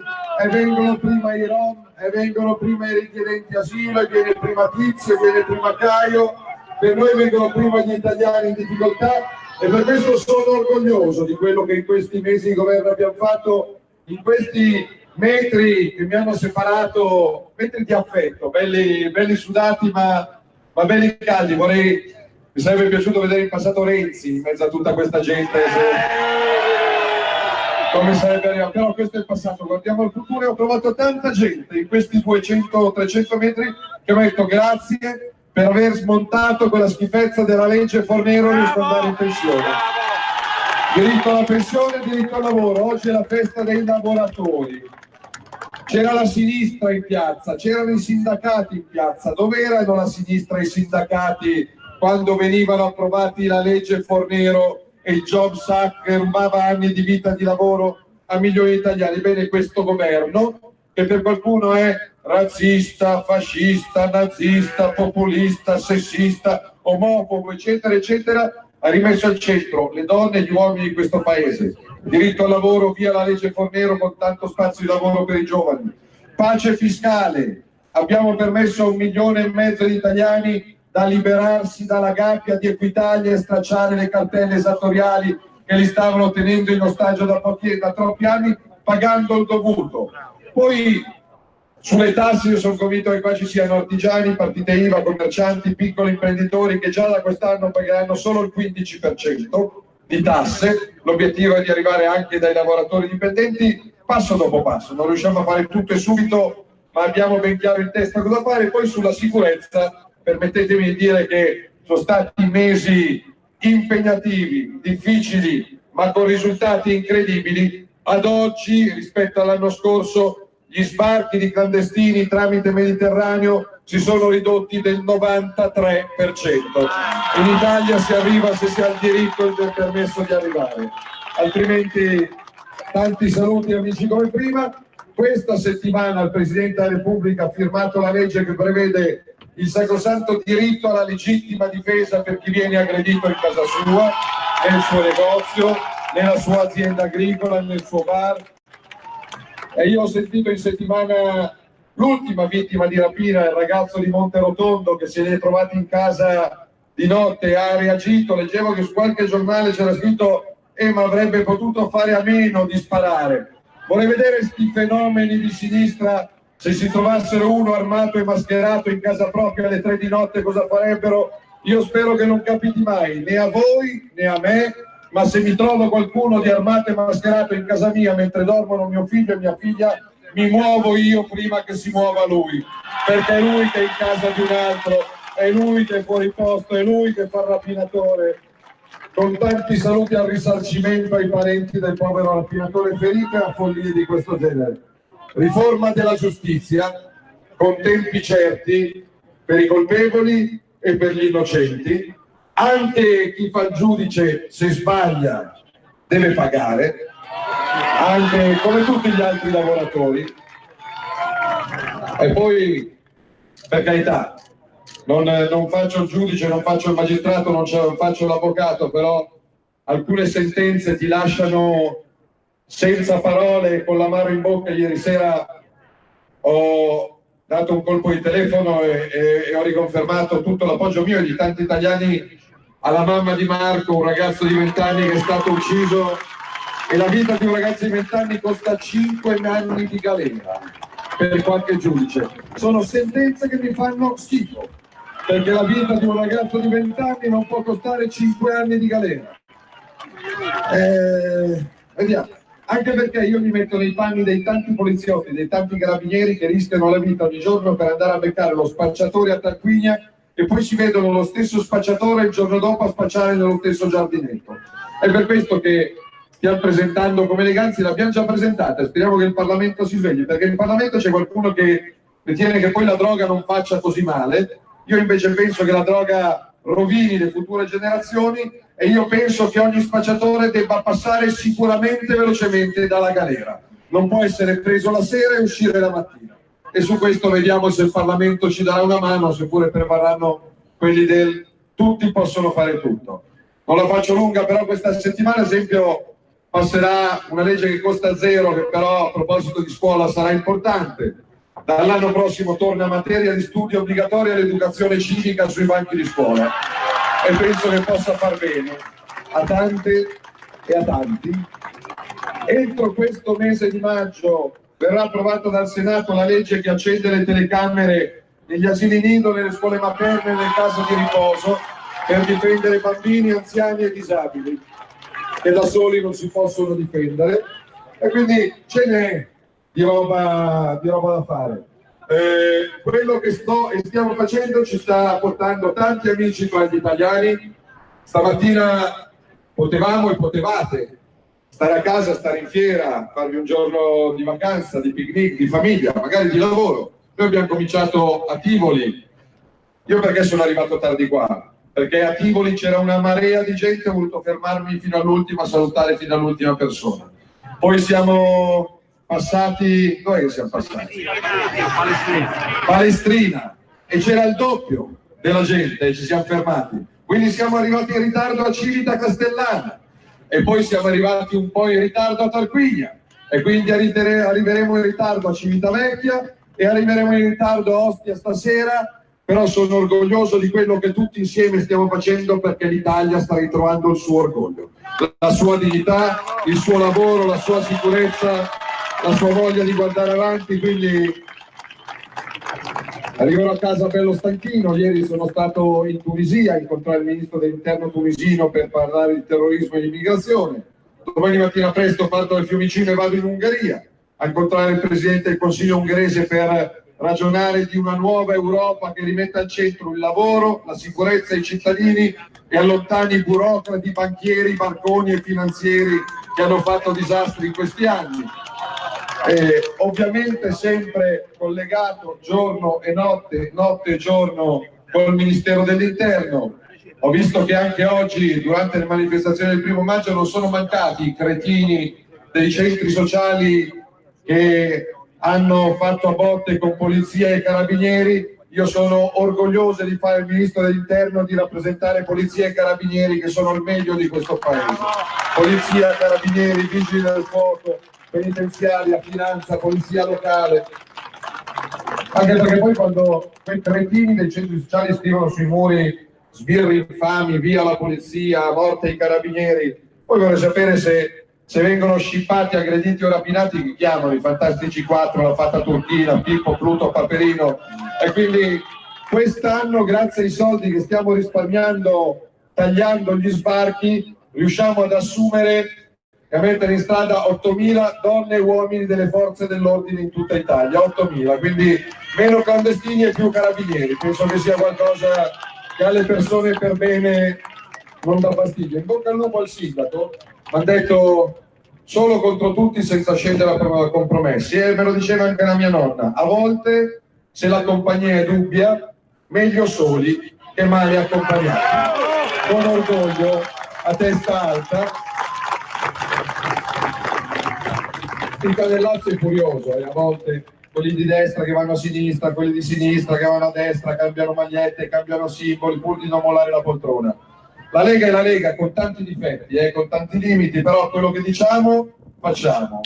vengono prima i Rom, vengono prima i richiedenti asilo, e viene prima Tizio, e viene prima Caio. Per noi vengono prima gli italiani in difficoltà, e per questo sono orgoglioso di quello che in questi mesi di governo abbiamo fatto, in questi metri che mi hanno separato, metri di affetto, belli sudati ma belli caldi. Mi sarebbe piaciuto vedere in passato Renzi in mezzo a tutta questa gente, come sarebbe arrivato, però questo è il passato, guardiamo al futuro. E ho trovato tanta gente in questi 200-300 metri che mi ha detto grazie per aver smontato quella schifezza della legge Fornero e andare in pensione. Diritto alla pensione, diritto al lavoro. Oggi è la festa dei lavoratori. C'era la sinistra in piazza, c'erano i sindacati in piazza. Dove erano la sinistra e i sindacati quando venivano approvati la legge Fornero e il Jobs Act che rubava anni di vita di lavoro a milioni di italiani? Bene, questo governo, che per qualcuno è razzista, fascista, nazista, populista, sessista, omofobo, eccetera, eccetera, ha rimesso al centro le donne e gli uomini di questo paese. Diritto al lavoro, via la legge Fornero con tanto spazio di lavoro per i giovani. Pace fiscale, abbiamo permesso a 1,5 milioni di italiani da liberarsi dalla gabbia di Equitalia e stracciare le cartelle esattoriali che li stavano tenendo in ostaggio da troppi anni, pagando il dovuto. Poi sulle tasse io sono convinto che qua ci siano artigiani, partite IVA, commercianti, piccoli imprenditori che già da quest'anno pagheranno solo il 15% di tasse. L'obiettivo è di arrivare anche dai lavoratori dipendenti passo dopo passo. Non riusciamo a fare tutto e subito, ma abbiamo ben chiaro in testa cosa fare. Poi sulla sicurezza, permettetemi di dire che sono stati mesi impegnativi, difficili, ma con risultati incredibili. Ad oggi, rispetto all'anno scorso, gli sbarchi di clandestini tramite Mediterraneo si sono ridotti del 93%. In Italia si arriva se si ha il diritto e il permesso di arrivare. Altrimenti, tanti saluti amici come prima. Questa settimana il Presidente della Repubblica ha firmato la legge che prevede il sacrosanto diritto alla legittima difesa per chi viene aggredito in casa sua, nel suo negozio, nella sua azienda agricola, nel suo bar. E io ho sentito in settimana l'ultima vittima di rapina, il ragazzo di Monterotondo che si è trovato in casa di notte, ha reagito. Leggevo che su qualche giornale c'era scritto ma avrebbe potuto fare a meno di sparare. Vorrei vedere questi fenomeni di sinistra, se si trovassero uno armato e mascherato in casa propria alle 3 di notte cosa farebbero. Io spero che non capiti mai, né a voi né a me, ma se mi trovo qualcuno di armato e mascherato in casa mia mentre dormono mio figlio e mia figlia, mi muovo io prima che si muova lui, perché è lui che è in casa di un altro, è lui che è fuori posto, è lui che fa il rapinatore. Con tanti saluti al risarcimento ai parenti del povero rapinatore ferito e a follie di questo genere. Riforma della giustizia con tempi certi per i colpevoli e per gli innocenti. Anche chi fa il giudice, se sbaglia, deve pagare, anche come tutti gli altri lavoratori. E poi, per carità, non faccio il giudice, non faccio il magistrato, non faccio l'avvocato, però alcune sentenze ti lasciano senza parole, con l'amaro in bocca. Ieri sera ho dato un colpo di telefono e ho riconfermato tutto l'appoggio mio e di tanti italiani alla mamma di Marco, un ragazzo di 20 anni che è stato ucciso, e la vita di un ragazzo di 20 anni costa 5 anni di galera per qualche giudice. Sono sentenze che mi fanno schifo, perché la vita di un ragazzo di 20 anni non può costare 5 anni di galera. Vediamo. Anche perché io mi metto nei panni dei tanti poliziotti, dei tanti carabinieri che rischiano la vita ogni giorno per andare a beccare lo spacciatore a Tarquinia e poi si vedono lo stesso spacciatore il giorno dopo a spacciare nello stesso giardinetto. È per questo che stiamo presentando come Leganzi, l'abbiamo già presentata, speriamo che il Parlamento si svegli, perché in Parlamento c'è qualcuno che ritiene che poi la droga non faccia così male. Io invece penso che la droga rovini le future generazioni, e io penso che ogni spacciatore debba passare sicuramente velocemente dalla galera. Non può essere preso la sera e uscire la mattina. E su questo vediamo se il Parlamento ci darà una mano, seppure prevarranno quelli del tutti possono fare tutto. Non la faccio lunga, però questa settimana, ad esempio, passerà una legge che costa zero, che però a proposito di scuola sarà importante. Dall'anno prossimo torna materia di studio obbligatoria l'educazione civica sui banchi di scuola, e penso che possa far bene a tante e a tanti. Entro questo mese di maggio verrà approvata dal Senato la legge che accende le telecamere negli asili nido, nelle scuole materne e nelle case di riposo, per difendere bambini, anziani e disabili che da soli non si possono difendere, e quindi ce n'è di roba da fare. Quello che stiamo facendo ci sta portando tanti amici tra gli italiani. Stamattina potevamo e potevate stare a casa, stare in fiera, farvi un giorno di vacanza, di picnic, di famiglia, magari di lavoro. Noi abbiamo cominciato a Tivoli. Io perché sono arrivato tardi qua? Perché a Tivoli c'era una marea di gente, ho voluto fermarmi fino all'ultimo, a salutare fino all'ultima persona. Poi siamo passati... Dov'è che siamo passati? Palestrina. E c'era il doppio della gente e ci siamo fermati. Quindi siamo arrivati in ritardo a Civita Castellana. E poi siamo arrivati un po' in ritardo a Tarquinia. E quindi arriveremo in ritardo a Civitavecchia e arriveremo in ritardo a Ostia stasera. Però sono orgoglioso di quello che tutti insieme stiamo facendo, perché l'Italia sta ritrovando il suo orgoglio, la sua dignità, il suo lavoro, la sua sicurezza, la sua voglia di guardare avanti. Quindi arriverò a casa bello stanchino. Ieri sono stato in Tunisia a incontrare il ministro dell'interno tunisino per parlare di terrorismo e di immigrazione. Domani mattina presto parto dal Fiumicino e vado in Ungheria a incontrare il presidente del Consiglio ungherese per ragionare di una nuova Europa che rimetta al centro il lavoro, la sicurezza ai cittadini e allontani i burocrati, banchieri, banconi e finanzieri che hanno fatto disastri in questi anni. Ovviamente sempre collegato giorno e notte, notte e giorno con il Ministero dell'Interno. Ho visto che anche oggi, durante le manifestazioni del 1° maggio, non sono mancati i cretini dei centri sociali che hanno fatto a botte con polizia e carabinieri. Io sono orgoglioso di fare il ministro dell'interno, di rappresentare polizia e carabinieri, che sono il meglio di questo paese. Polizia, carabinieri, vigili del fuoco, penitenziaria, finanza, polizia locale. Anche perché poi quando quei cretini dei centri sociali scrivono sui muri sbirri infami, via la polizia, morte ai carabinieri, poi vorrei sapere se vengono scippati, aggrediti o rapinati, chi chiamano? I Fantastici 4, la Fata Turchina, Pippo, Pluto, Paperino. E quindi quest'anno, grazie ai soldi che stiamo risparmiando tagliando gli sbarchi, riusciamo ad assumere e a mettere in strada 8.000 donne e uomini delle forze dell'ordine in tutta Italia, 8.000, quindi meno clandestini e più carabinieri. Penso che sia qualcosa che alle persone per bene non dà fastidio. In bocca al lupo al sindaco. Mi ha detto solo contro tutti senza scendere a compromessi, e me lo diceva anche la mia nonna: a volte se la compagnia è dubbia, meglio soli che male accompagnati. Con orgoglio, a testa alta. Il Canellazzo è curioso, a volte quelli di destra che vanno a sinistra, quelli di sinistra che vanno a destra, cambiano magliette, cambiano simboli pur di non mollare la poltrona. La Lega è la Lega, con tanti difetti, con tanti limiti, però quello che diciamo, facciamo.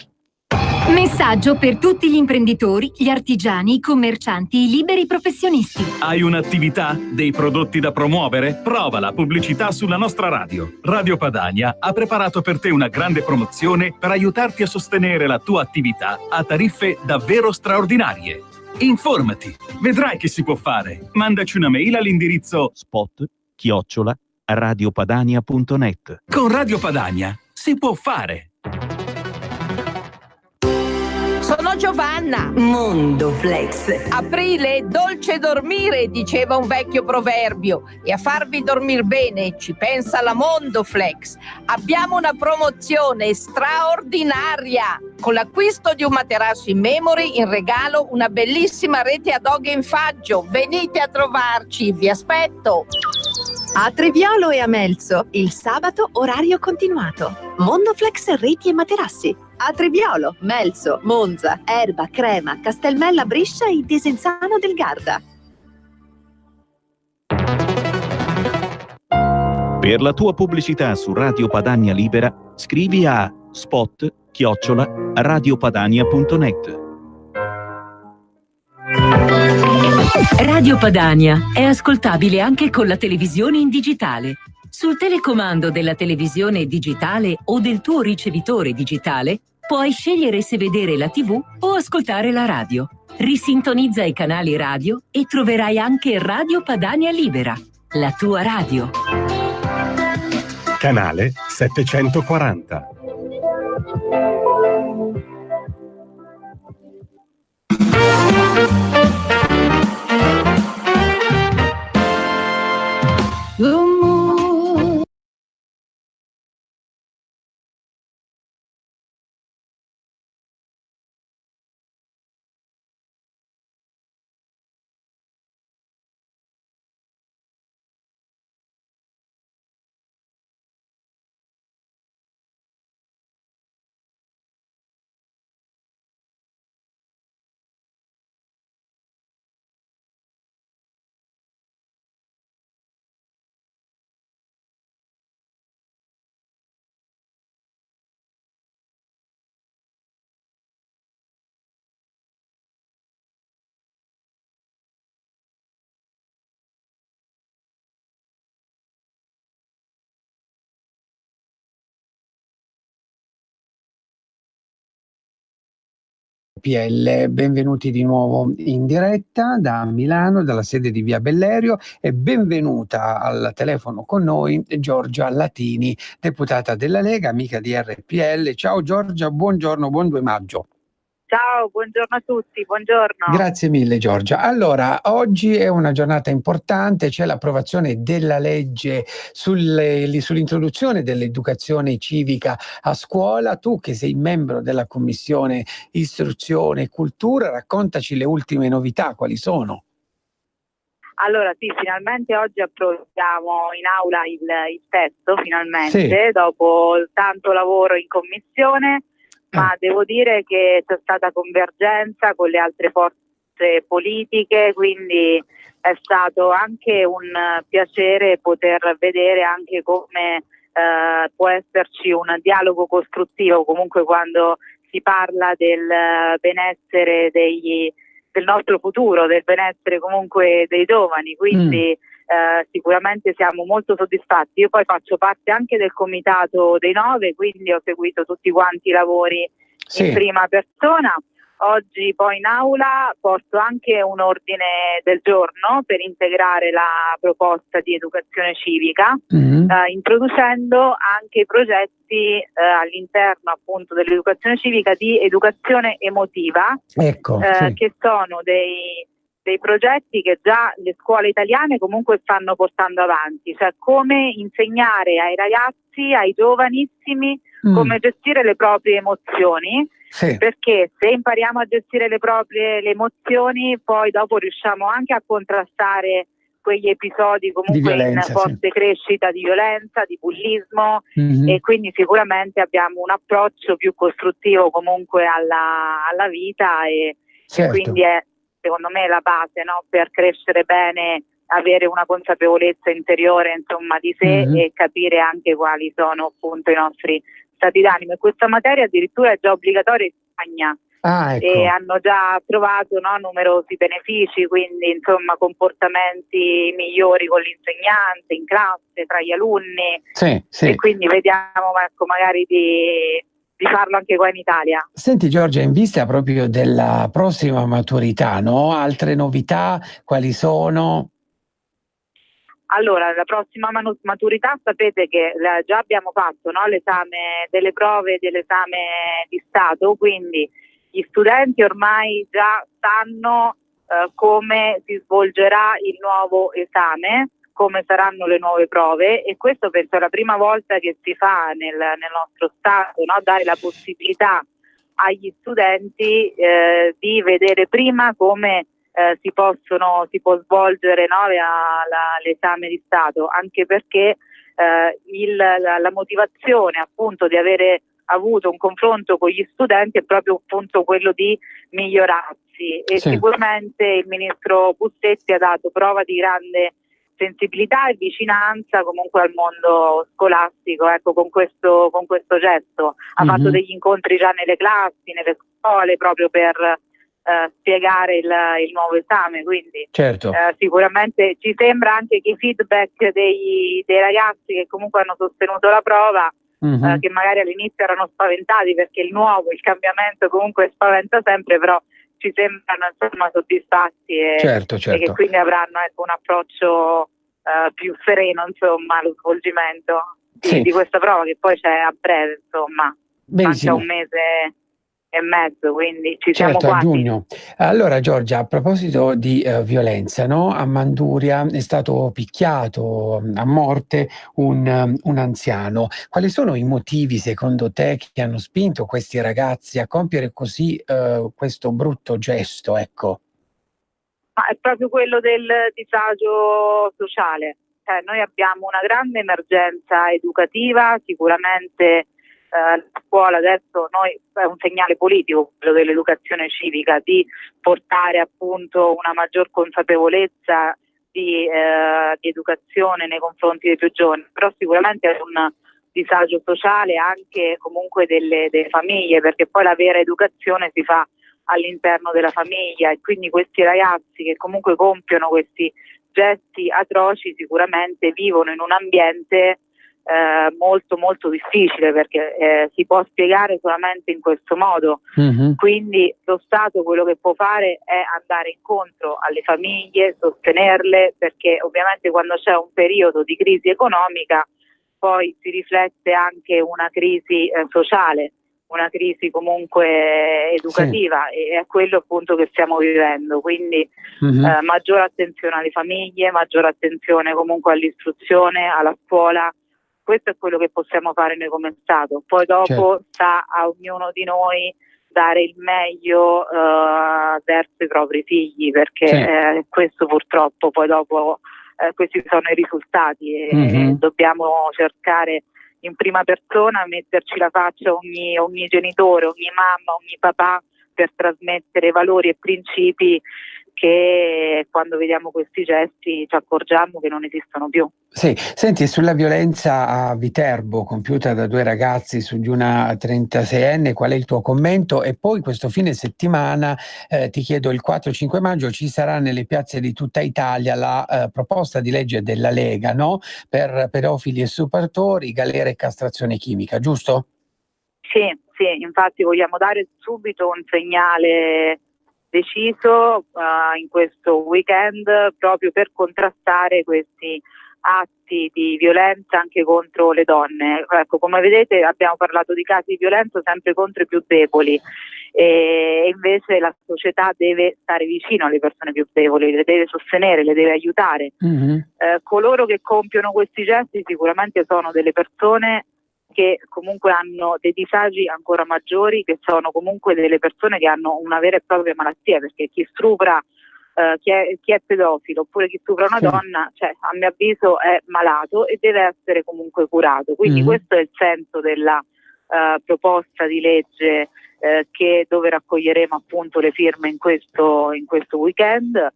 Messaggio per tutti gli imprenditori, gli artigiani, i commercianti, i liberi professionisti. Hai un'attività? Dei prodotti da promuovere? Prova la pubblicità sulla nostra radio. Radio Padania ha preparato per te una grande promozione per aiutarti a sostenere la tua attività a tariffe davvero straordinarie. Informati, vedrai che si può fare. Mandaci una mail all'indirizzo spot@radiopadania.net. Con Radio Padania si può fare. Sono Giovanna. Mondoflex. Aprile, dolce dormire, diceva un vecchio proverbio. E a farvi dormire bene ci pensa la Mondoflex. Abbiamo una promozione straordinaria. Con l'acquisto di un materasso in memory, in regalo una bellissima rete ad oghe in faggio. Venite a trovarci, vi aspetto. A Treviolo e a Melzo, il sabato orario continuato. Mondoflex reti e materassi. A Treviolo, Melzo, Monza, Erba, Crema, Castelmella, Brescia e Desenzano del Garda. Per la tua pubblicità su Radio Padania Libera, scrivi a spot@radiopadania.net. Radio Padania è ascoltabile anche con la televisione in digitale. Sul telecomando della televisione digitale o del tuo ricevitore digitale puoi scegliere se vedere la TV o ascoltare la radio. Risintonizza i canali radio e troverai anche Radio Padania Libera, la tua radio. Canale 740. RPL, benvenuti di nuovo in diretta da Milano, dalla sede di Via Bellerio, e benvenuta al telefono con noi Giorgia Latini, deputata della Lega, amica di RPL. Ciao Giorgia, buongiorno, buon 2 maggio. Ciao, buongiorno a tutti, buongiorno. Grazie mille Giorgia. Allora, oggi è una giornata importante, c'è l'approvazione della legge sull'introduzione dell'educazione civica a scuola. Tu che sei membro della Commissione Istruzione e Cultura, raccontaci le ultime novità, quali sono? Allora sì, finalmente oggi approviamo in aula il testo, finalmente, Sì. dopo tanto lavoro in commissione. Ma devo dire che c'è stata convergenza con le altre forze politiche, quindi è stato anche un piacere poter vedere anche come può esserci un dialogo costruttivo comunque quando si parla del benessere del nostro futuro, del benessere comunque dei giovani, quindi sicuramente siamo molto soddisfatti. Io poi faccio parte anche del comitato dei 9, quindi ho seguito tutti quanti i lavori in prima persona. Oggi poi in aula porto anche un ordine del giorno per integrare la proposta di educazione civica, introducendo anche i progetti all'interno appunto dell'educazione civica di educazione emotiva, che sono dei progetti che già le scuole italiane comunque stanno portando avanti, cioè come insegnare ai ragazzi, ai giovanissimi, come gestire le proprie emozioni, perché se impariamo a gestire le emozioni, poi dopo riusciamo anche a contrastare quegli episodi comunque in forte crescita di violenza, di bullismo, e quindi sicuramente abbiamo un approccio più costruttivo comunque alla vita e quindi è secondo me la base, no? Per crescere bene, avere una consapevolezza interiore insomma di sé e capire anche quali sono appunto i nostri stati d'animo. E questa materia addirittura è già obbligatoria in Spagna. E hanno già trovato numerosi benefici, quindi insomma comportamenti migliori con l'insegnante, in classe, tra gli alunni, e quindi vediamo magari di farlo anche qua in Italia. Senti Giorgia, in vista proprio della prossima maturità, no? Altre novità, quali sono? Allora, la prossima maturità sapete che già abbiamo fatto l'esame delle prove dell'esame di Stato, quindi gli studenti ormai già sanno come si svolgerà il nuovo esame, come saranno le nuove prove, e questo penso è la prima volta che si fa nel nostro Stato, dare la possibilità agli studenti di vedere prima come si può svolgere, no, l'esame di Stato, anche perché la motivazione appunto di avere avuto un confronto con gli studenti è proprio appunto quello di migliorarsi, e sicuramente il ministro Pussetti ha dato prova di grande sensibilità e vicinanza comunque al mondo scolastico, ecco, con questo gesto. Ha fatto degli incontri già nelle classi, nelle scuole, proprio per spiegare il nuovo esame, quindi sicuramente ci sembra anche che i feedback dei ragazzi che comunque hanno sostenuto la prova, che magari all'inizio erano spaventati, perché il nuovo, il cambiamento comunque spaventa sempre, però ci sembrano insomma soddisfatti e che quindi avranno, ecco, un approccio più sereno insomma allo svolgimento di questa prova, che poi c'è a breve, insomma, manca un mese e mezzo, quindi ci siamo a quasi. giugno. Allora Giorgia, a proposito di violenza, no? A Manduria è stato picchiato a morte un anziano. Quali sono i motivi secondo te che hanno spinto questi ragazzi a compiere così questo brutto gesto, ecco? Ma è proprio quello del disagio sociale. Noi abbiamo una grande emergenza educativa, sicuramente la scuola adesso è un segnale politico, quello dell'educazione civica, di portare appunto una maggior consapevolezza di educazione nei confronti dei più giovani, però sicuramente è un disagio sociale anche comunque delle famiglie, perché poi la vera educazione si fa all'interno della famiglia, e quindi questi ragazzi che comunque compiono questi gesti atroci sicuramente vivono in un ambiente molto molto difficile, perché si può spiegare solamente in questo modo. Quindi lo Stato quello che può fare è andare incontro alle famiglie, sostenerle, perché ovviamente quando c'è un periodo di crisi economica poi si riflette anche una crisi sociale, una crisi comunque educativa, e è quello appunto che stiamo vivendo, quindi maggiore attenzione alle famiglie, maggiore attenzione comunque all'istruzione, alla scuola. Questo è quello che possiamo fare noi come Stato. Poi dopo sta a ognuno di noi dare il meglio verso i propri figli, perché questo purtroppo poi dopo questi sono i risultati, e dobbiamo cercare in prima persona metterci la faccia ogni genitore, ogni mamma, ogni papà, per trasmettere valori e principi che quando vediamo questi gesti ci accorgiamo che non esistono più. Sì, senti, sulla violenza a Viterbo compiuta da 2 ragazzi su di una 36enne, qual è il tuo commento? E poi questo fine settimana, ti chiedo, il 4-5 maggio ci sarà nelle piazze di tutta Italia la proposta di legge della Lega, no? Per pedofili e stupratori, galera e castrazione chimica, giusto? Sì, infatti vogliamo dare subito un segnale deciso in questo weekend, proprio per contrastare questi atti di violenza anche contro le donne. Ecco, come vedete abbiamo parlato di casi di violenza sempre contro i più deboli, e invece la società deve stare vicino alle persone più deboli, le deve sostenere, le deve aiutare. Coloro che compiono questi gesti sicuramente sono delle persone che comunque hanno dei disagi ancora maggiori, che sono comunque delle persone che hanno una vera e propria malattia, perché chi stupra, chi è pedofilo oppure chi stupra una donna, cioè, a mio avviso è malato e deve essere comunque curato. Quindi questo è il senso della proposta di legge dove raccoglieremo appunto le firme in questo weekend,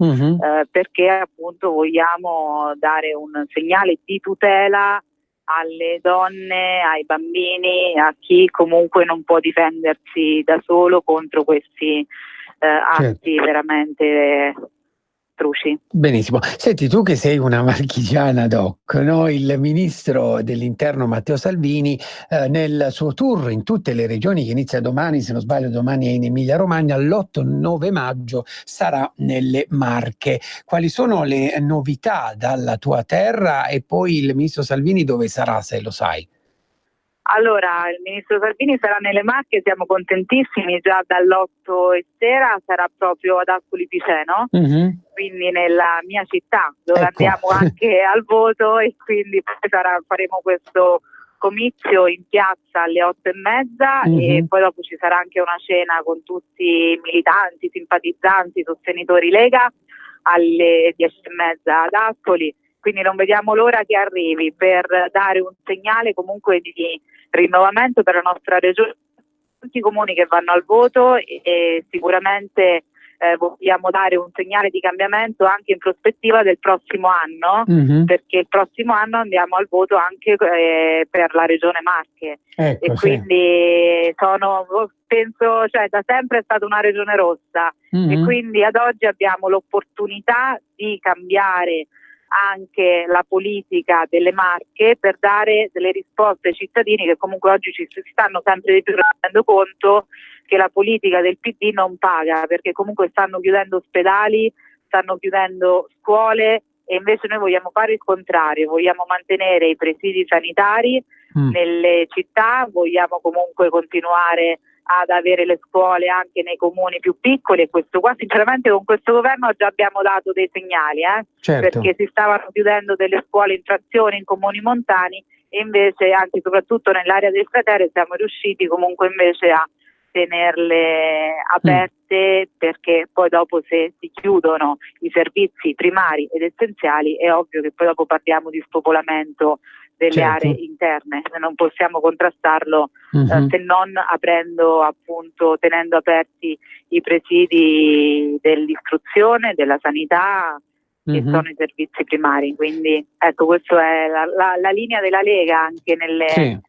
perché appunto vogliamo dare un segnale di tutela alle donne, ai bambini, a chi comunque non può difendersi da solo contro questi atti veramente truci. Benissimo. Senti, tu che sei una marchigiana doc, no? Il ministro dell'Interno Matteo Salvini nel suo tour in tutte le regioni, che inizia domani, se non sbaglio domani è in Emilia Romagna, l'8-9 maggio sarà nelle Marche. Quali sono le novità dalla tua terra, e poi il ministro Salvini dove sarà, se lo sai? Allora, il ministro Salvini sarà nelle Marche, siamo contentissimi, già dall'8 sera sarà proprio ad Ascoli Piceno, quindi nella mia città, dove andiamo anche al voto, e quindi poi faremo questo comizio in piazza alle 8:30 e poi dopo ci sarà anche una cena con tutti i militanti, simpatizzanti, sostenitori Lega alle 10:30 ad Ascoli, quindi non vediamo l'ora che arrivi per dare un segnale comunque di rinnovamento per la nostra regione, tutti i comuni che vanno al voto e sicuramente vogliamo dare un segnale di cambiamento anche in prospettiva del prossimo anno, perché il prossimo anno andiamo al voto anche per la regione Marche, Ecco, e sì. quindi penso, cioè, da sempre è stata una regione rossa e quindi ad oggi abbiamo l'opportunità di cambiare anche la politica delle Marche per dare delle risposte ai cittadini che comunque oggi si stanno sempre di più rendendo conto che la politica del PD non paga, perché comunque stanno chiudendo ospedali, stanno chiudendo scuole, e invece noi vogliamo fare il contrario, vogliamo mantenere i presidi sanitari nelle città, vogliamo comunque continuare ad avere le scuole anche nei comuni più piccoli, e questo qua sinceramente con questo governo già abbiamo dato dei segnali, Certo. perché si stavano chiudendo delle scuole in frazione in comuni montani, e invece anche soprattutto nell'area del cratere siamo riusciti comunque invece a tenerle aperte, perché poi dopo se si chiudono i servizi primari ed essenziali è ovvio che poi dopo parliamo di spopolamento delle Certo. aree interne, non possiamo contrastarlo se non aprendo, appunto, tenendo aperti i presidi dell'istruzione, della sanità, che sono i servizi primari. Quindi ecco, questa è la linea della Lega anche nelle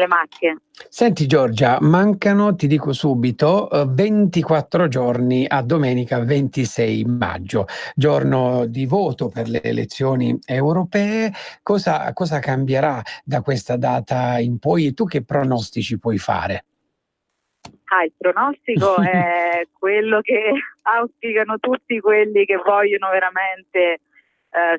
Marche. Senti Giorgia, mancano, ti dico subito, 24 giorni a domenica 26 maggio, giorno di voto per le elezioni europee. Cosa cambierà da questa data in poi e tu che pronostici puoi fare? Il pronostico è quello che auspicano tutti quelli che vogliono veramente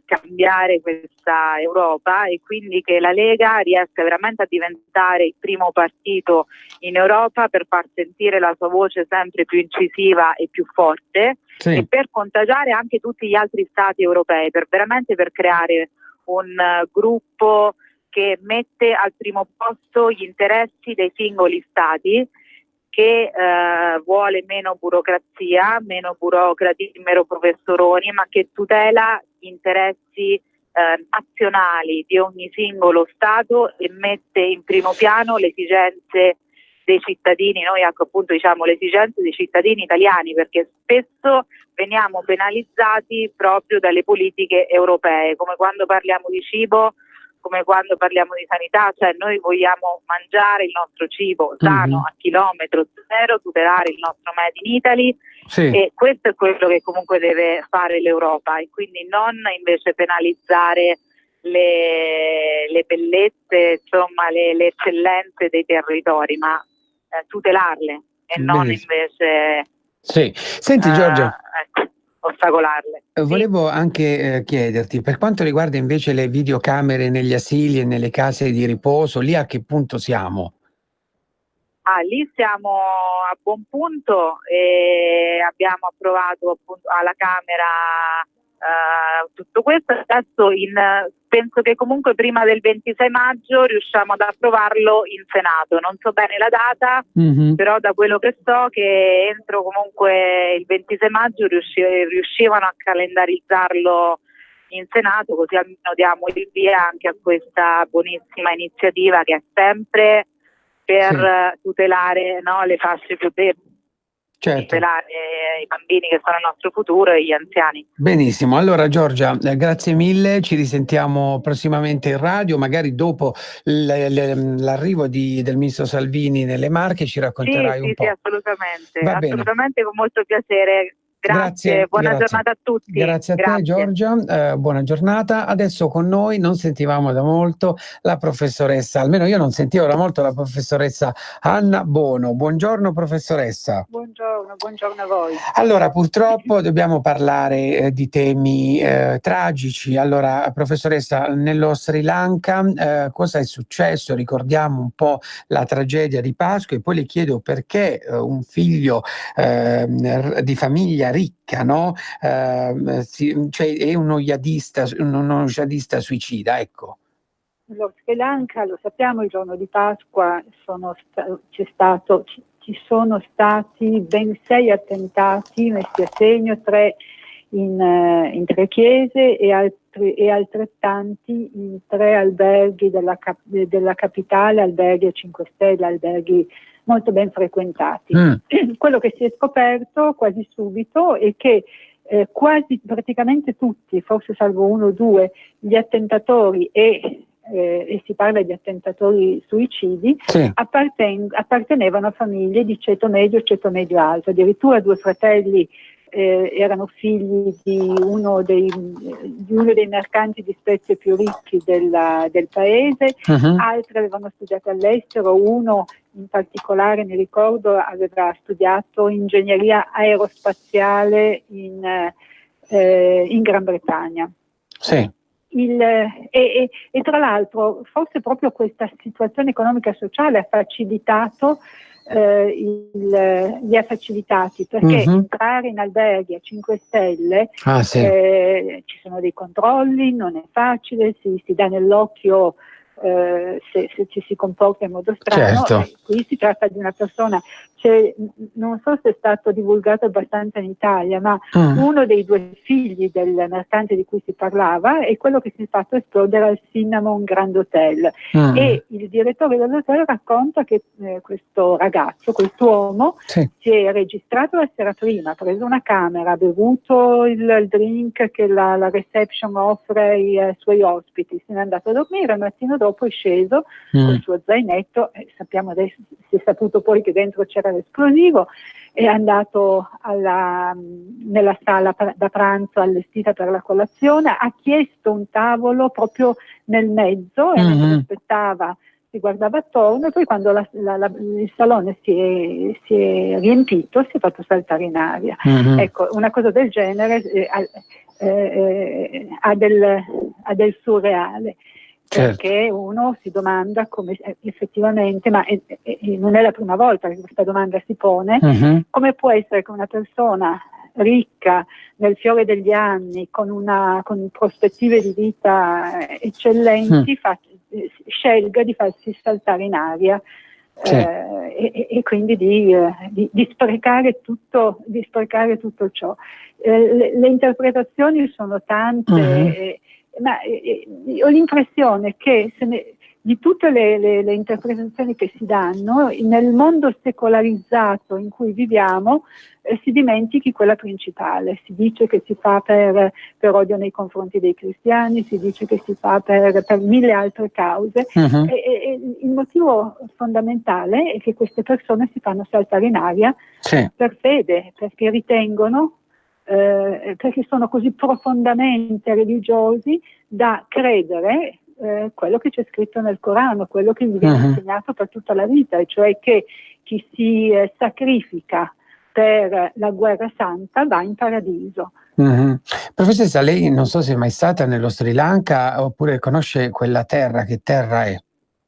cambiare questa Europa, e quindi che la Lega riesca veramente a diventare il primo partito in Europa per far sentire la sua voce sempre più incisiva e più forte, e per contagiare anche tutti gli altri stati europei, per creare un gruppo che mette al primo posto gli interessi dei singoli stati, che vuole meno burocrazia, meno burocrati, meno professoroni, ma che tutela gli interessi nazionali di ogni singolo Stato e mette in primo piano le esigenze dei cittadini. Noi appunto diciamo le esigenze dei cittadini italiani, perché spesso veniamo penalizzati proprio dalle politiche europee, come quando parliamo di cibo, come quando parliamo di sanità, cioè noi vogliamo mangiare il nostro cibo sano a chilometro zero, tutelare il nostro Made in Italy, e questo è quello che comunque deve fare l'Europa, e quindi non invece penalizzare le bellezze, insomma le eccellenze dei territori, ma tutelarle e non invece Senti Giorgia, ostacolarle. volevo anche chiederti, per quanto riguarda invece le videocamere negli asili e nelle case di riposo, lì a che punto siamo? Lì siamo a buon punto e abbiamo approvato appunto alla Camera tutto questo. Adesso penso che comunque prima del 26 maggio riusciamo ad approvarlo in Senato. Non so bene la data, però da quello che so che entro comunque il 26 maggio riuscivano a calendarizzarlo in Senato, così almeno diamo il via anche a questa buonissima iniziativa che è sempre per tutelare le fasce più deboli. Tutelare i bambini che sono il nostro futuro e gli anziani. Benissimo, allora Giorgia, grazie mille, ci risentiamo prossimamente in radio, magari dopo l'arrivo del ministro Salvini nelle Marche ci racconterai un po'. Sì, assolutamente, Va bene. assolutamente, con molto piacere. Grazie, buona giornata a tutti. Grazie a te Giorgia, buona giornata. Adesso con noi non sentivamo da molto la professoressa, almeno io non sentivo da molto la professoressa Anna Bono. Buongiorno professoressa. Buongiorno a voi. Allora, purtroppo dobbiamo parlare di temi tragici. Allora, professoressa, nello Sri Lanka cosa è successo? Ricordiamo un po' la tragedia di Pasqua e poi le chiedo perché un figlio di famiglia ricca, no? Cioè è uno jihadista suicida, ecco. lo Sri Lanka, lo sappiamo, il giorno di Pasqua ci sono stati ben 6 attentati messi a segno, 3 in 3 chiese e altrettanti in 3 alberghi della capitale, alberghi a 5 stelle, alberghi molto ben frequentati. Quello che si è scoperto quasi subito è che quasi praticamente tutti, forse salvo 1 o 2, gli attentatori e si parla di attentatori suicidi, appartenevano a famiglie di ceto medio alto. Addirittura 2 fratelli erano figli di uno dei mercanti di spezie più ricchi del paese, altri avevano studiato all'estero, uno in particolare, mi ricordo, aveva studiato ingegneria aerospaziale in Gran Bretagna. Sì. E tra l'altro forse proprio questa situazione economica e sociale ha facilitato li ha facilitati, perché entrare in alberghi a 5 stelle ci sono dei controlli, non è facile, si dà nell'occhio se ci si comporta in modo strano. Qui si tratta di una persona, non so se è stato divulgato abbastanza in Italia, ma uno dei 2 figli del mercante di cui si parlava è quello che si è fatto esplodere al Cinnamon Grand Hotel, e il direttore dell'hotel racconta che questo ragazzo, quest'uomo, si è registrato la sera prima, ha preso una camera, ha bevuto il drink che la reception offre ai suoi ospiti, se n'è andato a dormire, il mattino dopo è sceso col suo zainetto, sappiamo adesso, si è saputo poi che dentro c'era l'esplosivo, è andato nella sala da pranzo allestita per la colazione, ha chiesto un tavolo proprio nel mezzo e mentre aspettava si guardava attorno, e poi quando il salone si è riempito si è fatto saltare in aria. Ecco, una cosa del genere ha del surreale. Perché uno si domanda come effettivamente, ma non è la prima volta che questa domanda si pone, come può essere che una persona ricca, nel fiore degli anni, con prospettive di vita eccellenti, scelga di farsi saltare in aria e quindi di sprecare tutto ciò. Le interpretazioni sono tante, ma ho l'impressione che di tutte le interpretazioni che si danno, nel mondo secolarizzato in cui viviamo si dimentichi quella principale. Si dice che si fa per odio nei confronti dei cristiani, si dice che si fa per 1000 altre cause, e il motivo fondamentale è che queste persone si fanno saltare in aria per fede, perché ritengono, perché sono così profondamente religiosi da credere quello che c'è scritto nel Corano, quello che gli viene insegnato per tutta la vita, e cioè che chi si sacrifica per la guerra santa va in paradiso. Professoressa, lei non so se è mai stata nello Sri Lanka oppure conosce quella terra, che terra è?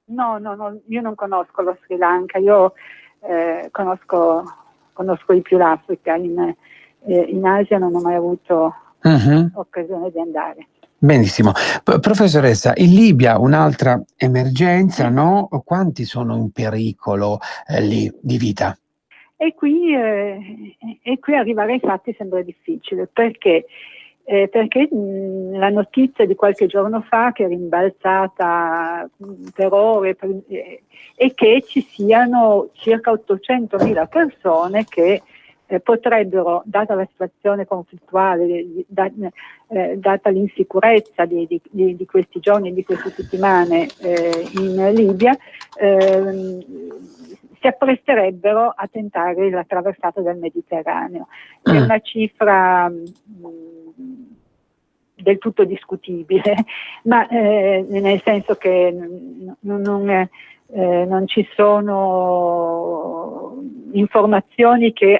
No, io non conosco lo Sri Lanka, io conosco di più l'Africa. In Asia non ho mai avuto occasione di andare. Benissimo. Professoressa, in Libia un'altra emergenza, no? Quanti sono in pericolo lì di vita? E qui arrivare ai fatti sembra difficile, perché la notizia di qualche giorno fa, che è rimbalzata per ore, è che ci siano circa 800.000 persone che potrebbero, data la situazione conflittuale, data l'insicurezza di questi giorni e di queste settimane in Libia, si appresterebbero a tentare la traversata del Mediterraneo. È una cifra del tutto discutibile, ma nel senso che non ci sono informazioni che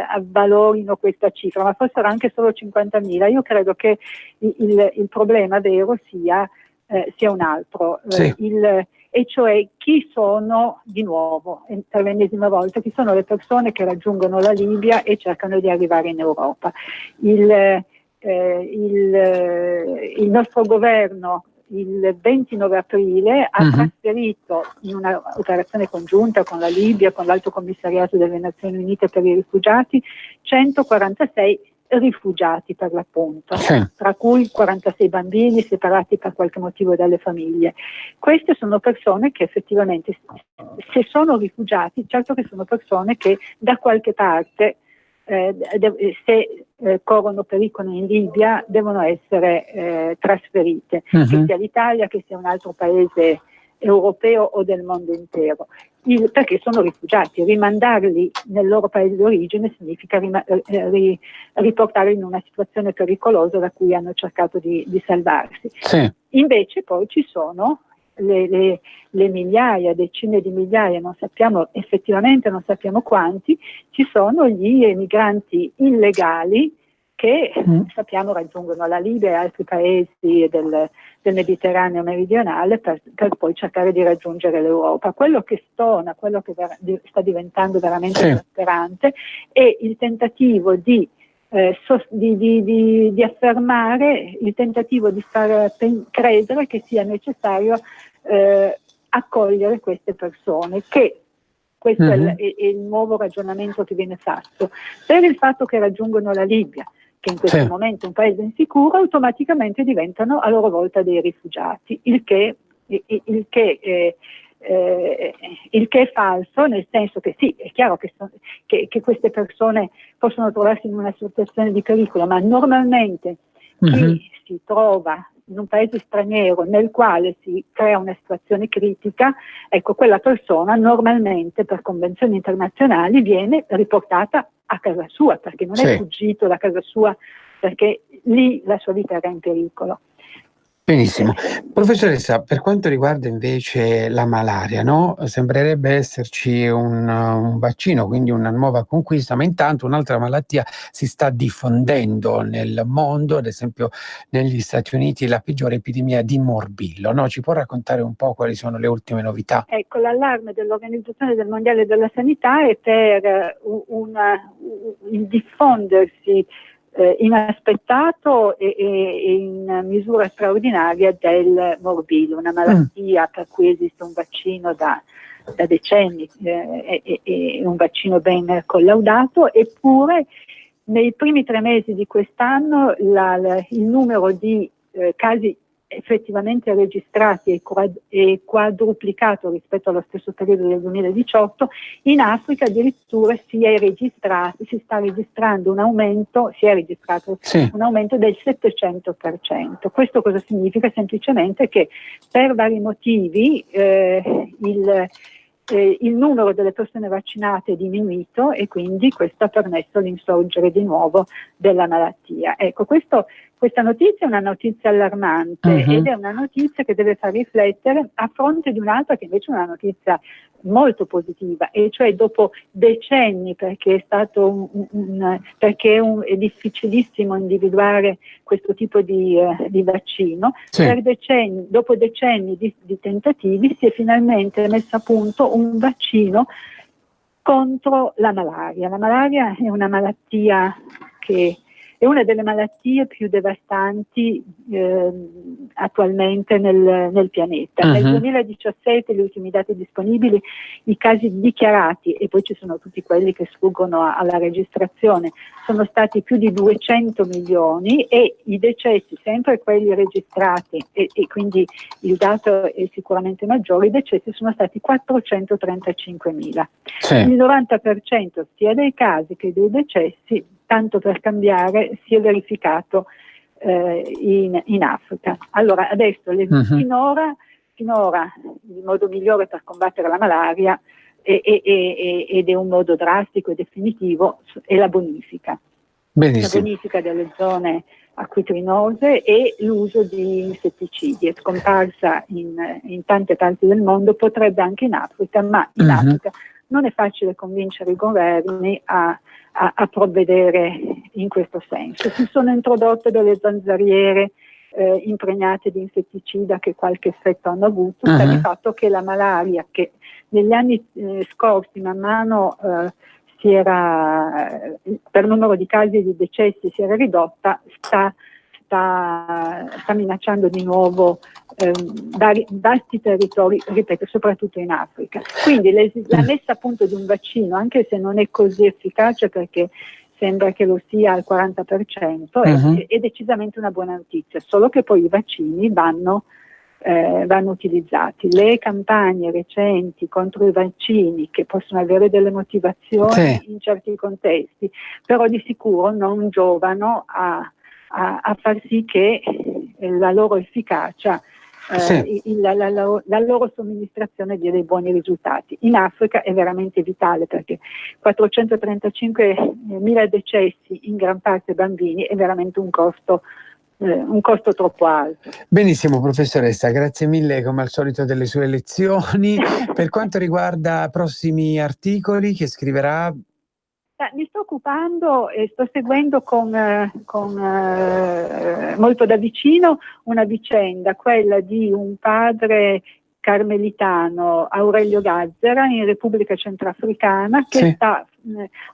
avvalorino questa cifra, ma fossero anche solo 50.000. Io credo che il problema vero sia un altro, e cioè chi sono, di nuovo, per l'ennesima volta, chi sono le persone che raggiungono la Libia e cercano di arrivare in Europa. Il nostro governo il 29 aprile ha trasferito in un'operazione congiunta con la Libia, con l'Alto Commissariato delle Nazioni Unite per i rifugiati, 146 rifugiati per l'appunto, tra cui 46 bambini separati per qualche motivo dalle famiglie. Queste sono persone che effettivamente, se sono rifugiati, certo che sono persone che da qualche parte, se corrono pericolo in Libia, devono essere trasferite, che sia l'Italia, che sia un altro paese europeo o del mondo intero, perché sono rifugiati. Rimandarli nel loro paese d'origine significa riportarli in una situazione pericolosa da cui hanno cercato di salvarsi. Invece poi ci sono le migliaia, decine di migliaia, effettivamente non sappiamo quanti, ci sono gli emigranti illegali che sappiamo raggiungono la Libia e altri paesi del Mediterraneo meridionale per poi cercare di raggiungere l'Europa. Quello che stona, quello che sta diventando veramente esasperante è il tentativo di affermare, il tentativo di far credere che sia necessario accogliere queste persone, che questo è il nuovo ragionamento che viene fatto. Per il fatto che raggiungono la Libia, che in questo momento è un paese insicuro, automaticamente diventano a loro volta dei rifugiati, il che è falso, nel senso che sì, è chiaro che queste persone possono trovarsi in una situazione di pericolo, ma normalmente chi si trova in un paese straniero nel quale si crea una situazione critica, ecco, quella persona normalmente per convenzioni internazionali viene riportata a casa sua, perché non è fuggito da casa sua, perché lì la sua vita era in pericolo. Benissimo. Professoressa, per quanto riguarda invece la malaria, no? Sembrerebbe esserci un vaccino, quindi una nuova conquista, ma intanto un'altra malattia si sta diffondendo nel mondo, ad esempio negli Stati Uniti la peggiore epidemia di morbillo, no? Ci può raccontare un po' quali sono le ultime novità? Ecco, l'allarme dell'Organizzazione Mondiale della Sanità è per il diffondersi inaspettato e in misura straordinaria del morbillo, una malattia per cui esiste un vaccino da decenni, un vaccino ben collaudato, eppure nei primi 3 mesi di quest'anno il numero di casi effettivamente registrati è quadruplicato rispetto allo stesso periodo del 2018. In Africa addirittura si sta registrando un aumento, un aumento del 700%. Questo cosa significa? Semplicemente che per vari motivi il numero delle persone vaccinate è diminuito e quindi questo ha permesso l'insorgere di nuovo della malattia. Ecco, questa notizia è una notizia allarmante ed è una notizia che deve far riflettere a fronte di un'altra che invece è una notizia molto positiva, e cioè dopo decenni, perché è stato è difficilissimo individuare questo tipo di vaccino, dopo decenni di tentativi si è finalmente messo a punto un vaccino contro la malaria. La malaria è una malattia che è una delle malattie più devastanti attualmente nel pianeta. Nel 2017, gli ultimi dati disponibili, i casi dichiarati, e poi ci sono tutti quelli che sfuggono alla registrazione, sono stati più di 200 milioni e i decessi, sempre quelli registrati, e quindi il dato è sicuramente maggiore, i decessi sono stati 435.000. Il 90% sia dei casi che dei decessi, tanto per cambiare, si è verificato in Africa. Allora, adesso finora il modo migliore per combattere la malaria ed è un modo drastico e definitivo, è la bonifica. Benissimo. La bonifica delle zone acquitrinose e l'uso di insetticidi. È scomparsa in tante parti del mondo, potrebbe anche in Africa, ma in Africa non è facile convincere i governi a provvedere in questo senso. Si sono introdotte delle zanzariere impregnate di insetticida che qualche effetto hanno avuto, per il fatto che la malaria, che negli anni scorsi man mano per numero di casi e di decessi si era ridotta, sta sta minacciando di nuovo vasti territori, ripeto, soprattutto in Africa. Quindi la messa a punto di un vaccino, anche se non è così efficace perché sembra che lo sia al 40%, è decisamente una buona notizia, solo che poi i vaccini vanno utilizzati. Le campagne recenti contro i vaccini, che possono avere delle motivazioni in certi contesti, però di sicuro non giovano a far sì che la loro efficacia, la loro somministrazione dia dei buoni risultati. In Africa è veramente vitale, perché 435.000 decessi, in gran parte bambini, è veramente un costo troppo alto. Benissimo, professoressa, grazie mille come al solito delle sue lezioni. Per quanto riguarda prossimi articoli che scriverà? Mi sto occupando e sto seguendo con molto da vicino una vicenda, quella di un padre carmelitano, Aurelio Gazzera, in Repubblica Centrafricana, che ha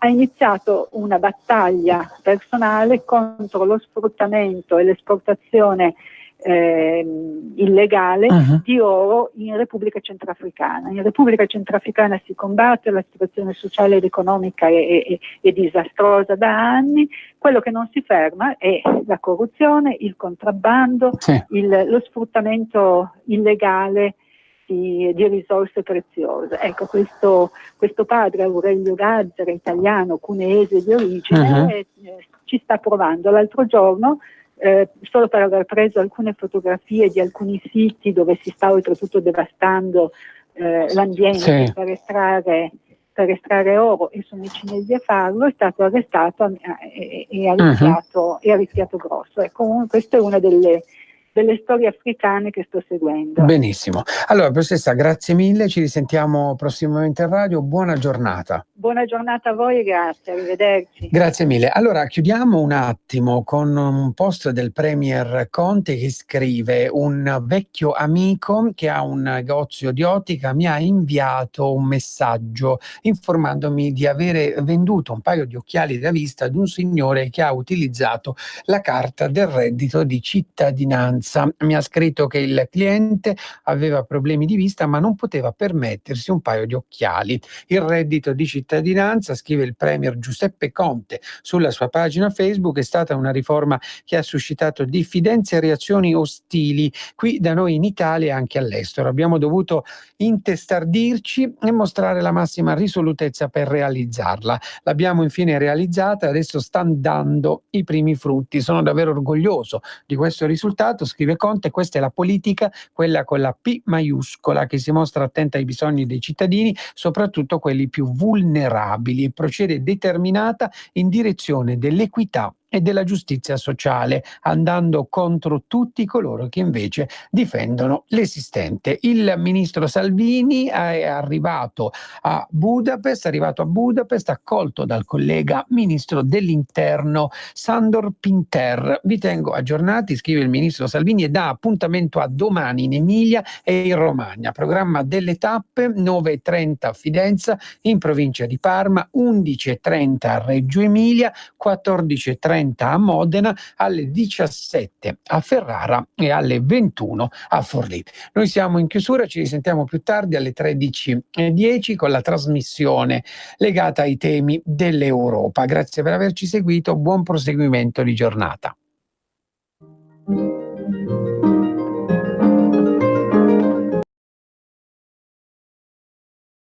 iniziato una battaglia personale contro lo sfruttamento e l'esportazione illegale di oro in Repubblica Centrafricana. In Repubblica Centrafricana si combatte, la situazione sociale ed economica è disastrosa da anni. Quello che non si ferma è la corruzione, il contrabbando, lo sfruttamento illegale di risorse preziose. Ecco, questo padre Aurelio Gazzera, italiano, cuneese di origine, ci sta provando. L'altro giorno, solo per aver preso alcune fotografie di alcuni siti dove si sta oltretutto devastando l'ambiente per estrarre oro, e sono i cinesi a farlo, è stato arrestato e ha rischiato grosso. Ecco, questa è una delle storie africane che sto seguendo. Benissimo. Allora, professoressa, grazie mille, ci risentiamo prossimamente in radio, buona giornata. Buona giornata a voi e grazie, arrivederci. Grazie mille. Allora, chiudiamo un attimo con un post del Premier Conte che scrive: un vecchio amico che ha un negozio di ottica mi ha inviato un messaggio informandomi di avere venduto un paio di occhiali da vista ad un signore che ha utilizzato la carta del reddito di cittadinanza. Mi ha scritto che il cliente aveva problemi di vista ma non poteva permettersi un paio di occhiali. Il reddito di cittadinanza, scrive il Premier Giuseppe Conte sulla sua pagina Facebook, è stata una riforma che ha suscitato diffidenze e reazioni ostili qui da noi in Italia e anche all'estero. Abbiamo dovuto intestardirci e mostrare la massima risolutezza per realizzarla. L'abbiamo infine realizzata e adesso stanno dando i primi frutti. Sono davvero orgoglioso di questo risultato, scrive Conte. Questa è la politica, quella con la P maiuscola, che si mostra attenta ai bisogni dei cittadini, soprattutto quelli più vulnerabili, e procede determinata in direzione dell'equità e della giustizia sociale, andando contro tutti coloro che invece difendono l'esistente. Il ministro Salvini è arrivato a Budapest, accolto dal collega ministro dell'Interno Sandor Pinter. Vi tengo aggiornati, scrive il ministro Salvini, e dà appuntamento a domani in Emilia e in Romagna. Programma delle tappe: 9:30 a Fidenza in provincia di Parma, 11:30 a Reggio Emilia, 14:30 a Modena, alle 17 a Ferrara e alle 21 a Forlì. Noi siamo in chiusura, ci risentiamo più tardi alle 13:10 con la trasmissione legata ai temi dell'Europa. Grazie per averci seguito, buon proseguimento di giornata.